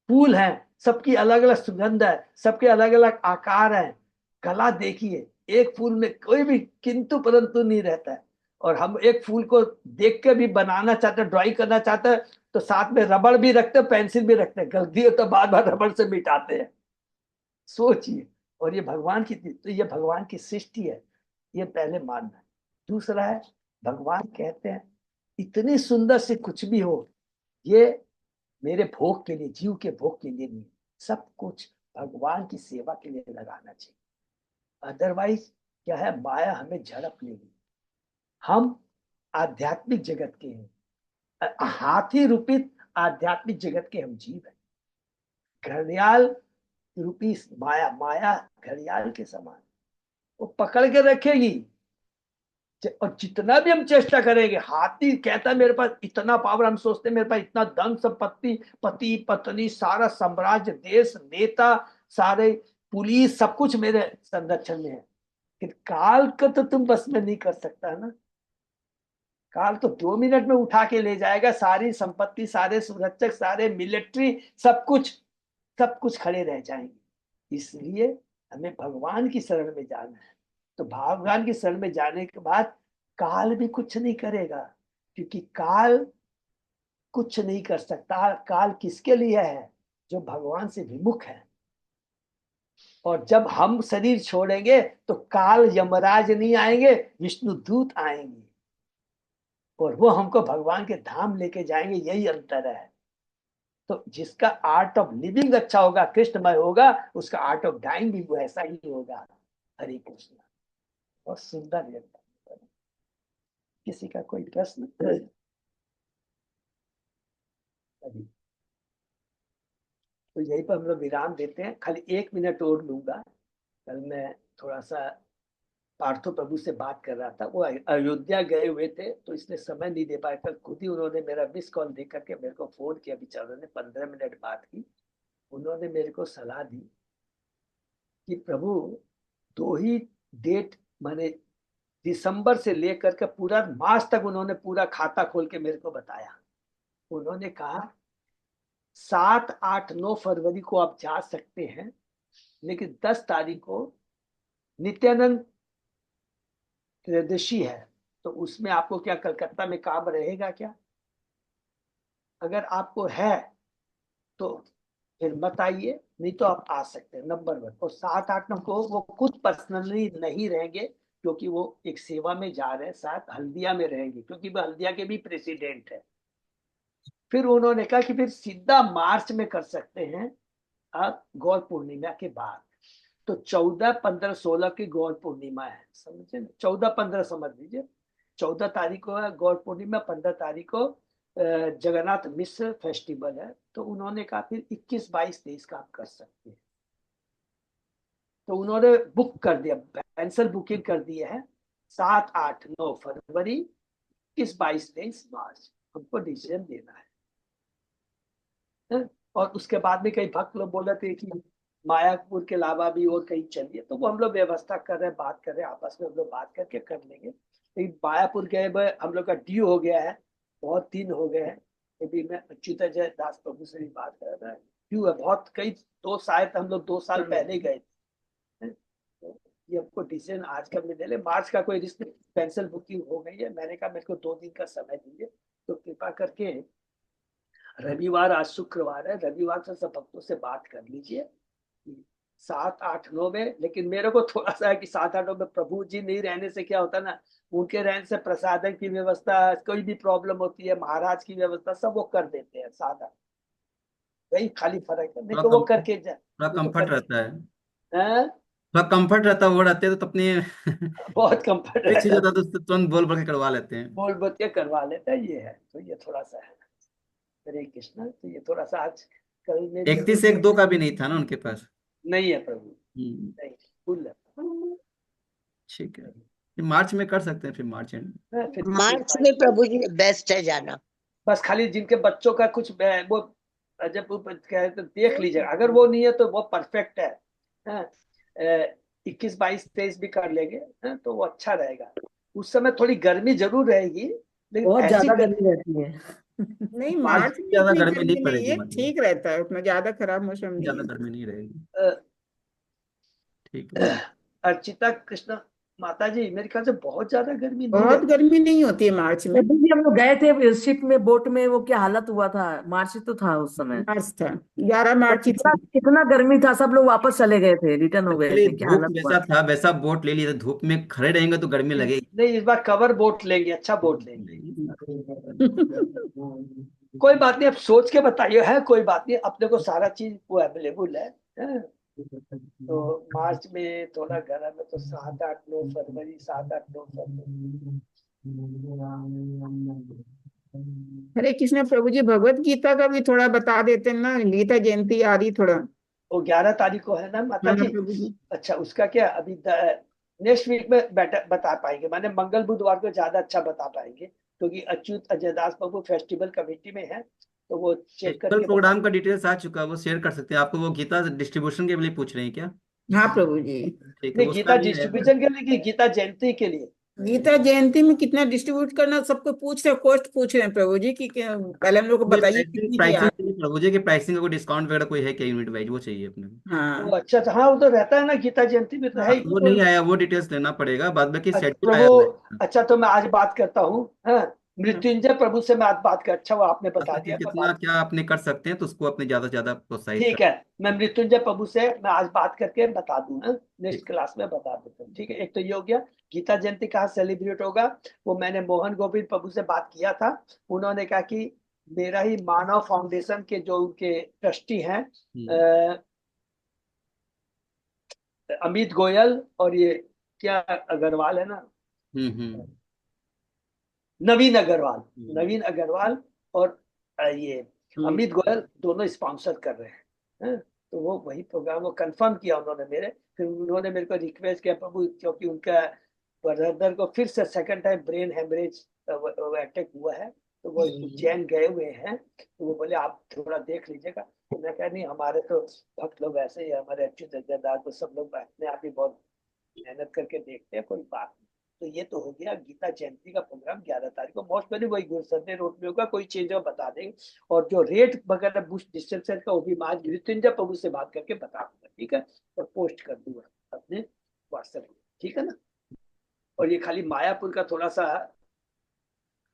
फूल हैं, सबकी अलग अलग सुगंध है, सबके अलग अलग आकार है। कला देखिए, एक फूल में कोई भी किंतु परंतु नहीं रहता है। और हम एक फूल को देख के भी बनाना चाहते हैं, ड्राइंग करना चाहते हैं, तो साथ में रबड़ भी रखते हैं, पेंसिल भी रखते हैं, गलती हो तो बार बार रबड़ से मिटाते हैं। सोचिए। और ये भगवान की, तो ये भगवान की सृष्टि है, ये पहले मानना है। दूसरा है, भगवान कहते हैं इतनी सुंदर से कुछ भी हो, ये मेरे भोग के लिए, जीव के भोग के लिए नहीं, सब कुछ भगवान की सेवा के लिए लगाना चाहिए। अदरवाइज क्या है, माया हमें झड़प लेगी। हम आध्यात्मिक जगत के हैं, हाथी रूपी आध्यात्मिक जगत के हम जीव हैं। घड़ियाल रूपी माया, माया घड़ियाल के समान, वो पकड़ के रखेगी। और जितना भी हम चेष्टा करेंगे, हाथी कहता है मेरे पास इतना पावर, हम सोचते हैं मेरे पास इतना धन संपत्ति, पति पत्नी, सारा साम्राज्य, देश नेता, सारे पुलिस, सब कुछ मेरे संरक्षण में है। लेकिन काल का तो तुम बस में नहीं कर सकता ना। काल तो 2 मिनट में उठा के ले जाएगा, सारी संपत्ति, सारे सुरक्षक, सारे मिलिट्री, सब कुछ, सब कुछ खड़े रह जाएंगे। इसलिए हमें भगवान की शरण में जाना है। तो भगवान की शरण में जाने के बाद काल भी कुछ नहीं करेगा, क्योंकि काल कुछ नहीं कर सकता। काल किसके लिए है? जो भगवान से विमुख है। और जब हम शरीर छोड़ेंगे तो काल यमराज नहीं आएंगे, विष्णु दूत आएंगे, और वो हमको भगवान के धाम लेके जाएंगे। यही अंतर है। तो जिसका आर्ट ऑफ लिविंग अच्छा होगा, कृष्णमय होगा, उसका आर्ट ऑफ डाइंग भी वैसा ही होगा। हरे कृष्ण। बहुत सुंदर है। किसी का कोई प्रश्न? अभी तो यहीं पर हम लोग विराम देते हैं। खाली 1 मिनट और लूंगा। कल मैं थोड़ा सा पार्थो प्रभु से बात कर रहा था, वो अयोध्या गए हुए थे, तो इसलिए समय नहीं दे पाया। कल खुद ही उन्होंने मेरा मिस कॉल देख करके मेरे को फोन किया, बेचारों ने 15 मिनट बात की। उन्होंने मेरे को सलाह दी कि प्रभु, 2 ही डेट, माने दिसंबर से लेकर के पूरा मार्च तक उन्होंने पूरा खाता खोल के मेरे को बताया। उन्होंने कहा 7 8 9 फरवरी को आप जा सकते हैं, लेकिन 10 तारीख को नित्यानंद त्रयोदशी है, तो उसमें आपको क्या कलकत्ता में काम रहेगा क्या? अगर आपको है तो फिर मत आइए, नहीं तो आप आ सकते हैं, नंबर 1। और 7 8 9 को वो खुद पर्सनली नहीं रहेंगे, क्योंकि वो एक सेवा में जा रहे हैं, साथ हल्दिया में रहेंगे, क्योंकि वो हल्दिया के भी प्रेसिडेंट है। फिर उन्होंने कहा कि फिर सीधा मार्च में कर सकते हैं, आप गौर पूर्णिमा के बाद। तो 14 15 16 की गौर पूर्णिमा है, समझे ना? 14 15 समझ लीजिए। 14 तारीख को है गौर पूर्णिमा, 15 तारीख को जगन्नाथ मिश्र फेस्टिवल है। तो उन्होंने कहा फिर 21 22 23 का आप कर सकते हैं। तो उन्होंने बुक कर दिया, कैंसल बुकिंग कर दिया है। 7 8 9 फरवरी, 21 22 23 मार्च, हमको डिसीजन देना है। और उसके बाद में कई भक्त लोग बोल रहे थे कि मायापुर के अलावा भी और कहीं चलिए, तो वो हम लोग व्यवस्था कर रहे हैं, बात कर रहे हैं, आपस में हम लोग बात करके कर लेंगे। लेकिन मायापुर गए हुए हम लोग का ड्यू हो गया है, बहुत दिन हो गए हैं। अभी मैं अच्युत जय दास प्रभु से भी बात कर रहा है, ड्यू है बहुत, कई 2 साल, हम लोग 2 साल पहले गए थे। तो ये हमको डिसीजन आज का में दे ले, मार्च का कोई रिस्क, कैंसिल बुकिंग हो गई है। मैंने कहा मेरे को 2 दिन का समय दीजिए, तो कृपा करके रविवार, आज शुक्रवार है, रविवार से सब भक्तों से बात कर लीजिए 7 8 9 में। लेकिन मेरे को थोड़ा सा है कि 7 8 9 में प्रभु जी नहीं रहने से क्या होता है ना, उनके रहने से प्रसादन की व्यवस्था, कोई भी प्रॉब्लम होती है, महाराज की व्यवस्था सब वो कर देते हैं 7 8। वही खाली फर्क है, नहीं थोड़ा तो वो कम, करके जा, थोड़ा वो तो कंफर्ट करके रहता है, हाँ, थोड़ा कंफर्ट रहता है, वो रहते हैं तो अपने बहुत कंफर्ट कोई चीज रहता है, होता है तो उससे तुरंत बोल बोल के करवा लेते हैं। बोल बोल के करवा लेता है, ये है तो ये थोड़ा सा है। हरे कृष्णा, तो ये थोड़ा सा आज कल में जरूर 31 1 2 का भी नहीं था ना उनके पास। नहीं है प्रभु, हम्म। नहीं, फुल है। ठीक है, फिर मार्च में कर सकते हैं, फिर मार्च एंड। हाँ, फिर मार्च में प्रभु जी बेस्ट है जाना। बस खाली जिनके बच्चों का कुछ वो जब वो कहे तो देख लीजिएगा, अगर वो नहीं है तो वो परफेक्ट है। हाँ, 21 22 23 भी कर लेंगे, हाँ, तो वो अच्छा रहेगा। उस समय थोड़ी गर्मी जरूर रहेगी, लेकिन बहुत ऐसी ज्यादा गर्मी गर्मी रहती है। नहीं, मार्च मार्च में ज्यादा इतनी गर्मी नहीं गर्मी नहीं पड़ेगी, है, मतलब ठीक रहता है, उतना ज्यादा खराब मौसम नहीं ज्यादा है। गर्मी नहीं रहेगी। अ, ठीक है। अर्चिता कृष्ण माता जी, मेरे ख्याल से बहुत ज्यादा गर्मी नहीं बहुत रहती। गर्मी नहीं होती है मार्च में। प्रभु जी हम लोग गए थे शिप में, बोट में, वो क्या हालत हुआ था, मार्च तो था उस समय। मार्च था, 11 मार्च ही इतना थी। इतना गर्मी था, सब लोग वापस चले गए थे, रिटर्न हो गए एक्चुअली थे, क्या धूप हालत हुआ जैसा था वैसा बोट ले लिया था, धूप में खड़े रहेंगे तो गर्मी लगेगी। नहीं, इस बार कवर बोट लेंगे, अच्छा बोट लेंगे। नहीं। कोई बात नहीं, अब सोच के बताइए, है कोई बात नहीं, अपने को सारा चीज वो अवेलेबल है, हाँ? तो मार्च में थोड़ा गर्म है, तो 7 8 9 फरवरी, 7 8 9 फरवरी। हरे कृष्ण प्रभु जी, भगवत गीता का भी थोड़ा बता देते ना, गीता जयंती आ रही थोड़ा। वो 11 तारीख को है ना माता हाँ जी? प्रभु जी। अच्छा, उसका क्या अभी नेक्स्ट वीक में बेटर बता पाएंगे, माने मंगल बुधवार को ज्यादा अच्छा बता पाएंगे, क्योंकि अच्युत अजय दास बाबू फेस्टिवल कमेटी में है, तो वो चेक फेस्टिवल करके बता। प्रोग्राम का डिटेल्स आ चुका है, वो शेयर कर सकते हैं आपको। वो गीता डिस्ट्रीब्यूशन के लिए पूछ रहे हैं क्या? हाँ प्रभु जी। ठीक है, नहीं, वो उसका गीता नहीं आया। डिस्ट्रीब्यूशन के लिए कि गीता जयंती के लिए? गीता जयंती में कितना डिस्ट्रीब्यूट करना, सबको पूछ रहे, कॉस्ट पूछ रहे हैं प्रभु जी की पहले हम लोग को ये बताइए प्राइसिंग कितनी की प्राइसिंग आ। चाहिए प्रभु जी की, प्राइसिंग का कोई डिस्काउंट वगैरह कोई है क्या यूनिट वाइज, वो चाहिए अपने को। वो हाँ अच्छा था, हाँ, वो तो रहता है ना, गीता जयंती में तो है हाँ, ही वो तो। नहीं आया, वो डिटेल्स लेना पड़ेगा, बाद बाकी शेड्यूल प्रभु, आया हुआ है। अच्छा तो मैं आज बात करता हूँ, हाँ, हाँ। मृत्युंजय प्रभु से मैं आज बात कर, अच्छा वो आपने बता मतलब कि दिया, मैं कितना बात, क्या अपने कर सकते हैं तो उसको अपने ज्यादा से ज्यादा प्रोत्साहित कर। ठीक है, मैं मृत्युंजय प्रभु से मैं आज बात करके बता दूंगा, ठीक। नेक्स्ट क्लास में बता देता हूँ, ठीक है। एक तो ये हो गया, गीता जयंती कहाँ सेलिब्रेट होगा, वो मैंने मोहन गोविंद प्रभु से बात किया था, उन्होंने कहा कि मेरा ही मानव फाउंडेशन के जो उनके ट्रस्टी हैं, हम्म। अमित गोयल और ये क्या अग्रवाल है ना, हम्म। नवीन अग्रवाल, हम्म। नवीन अग्रवाल और ये अमित गोयल दोनों स्पॉन्सर कर रहे हैं, हैं? तो वो वही प्रोग्राम वो कंफर्म किया उन्होंने मेरे, फिर उन्होंने मेरे को रिक्वेस्ट किया प्रभु, क्योंकि उनका ब्रदर को फिर से second time brain haemorrhage attack हुआ है, तो वो उज्जैन गए हुए हैं, तो वो बोले आप थोड़ा देख लीजिएगा, तो मैं कहा नहीं, हमारे तो भक्त लोग ऐसे ही है, हमारे अच्युत जगदार तो सब लोग अपने आप ही बहुत मेहनत करके देखते हैं, कोई बात नहीं। तो ये तो हो गया गीता जयंती का प्रोग्राम 11 तारीख को, मोस्ट वेरी वही गुरुसदय रोड में होगा, कोई चेंज हो बता देंगे, और जो रेट वगैरह बुश डिस्टेंस का वो भी मैं आज मृत्युंजय प्रभु से बात करके बता दूंगा, ठीक है, और पोस्ट कर दूंगा अपने व्हाट्सएप में, ठीक है ना। और ये खाली मायापुर का थोड़ा सा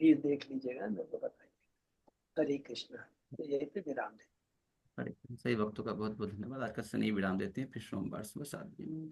ये देख लीजिएगा, मेरे को बताइए। हरे कृष्णा, तो यही पे विराम दे। सही वक्तों का बहुत बहुत धन्यवाद। आज का शनि विराम देते हैं, फिर सोमवार सुबह 7 बजे।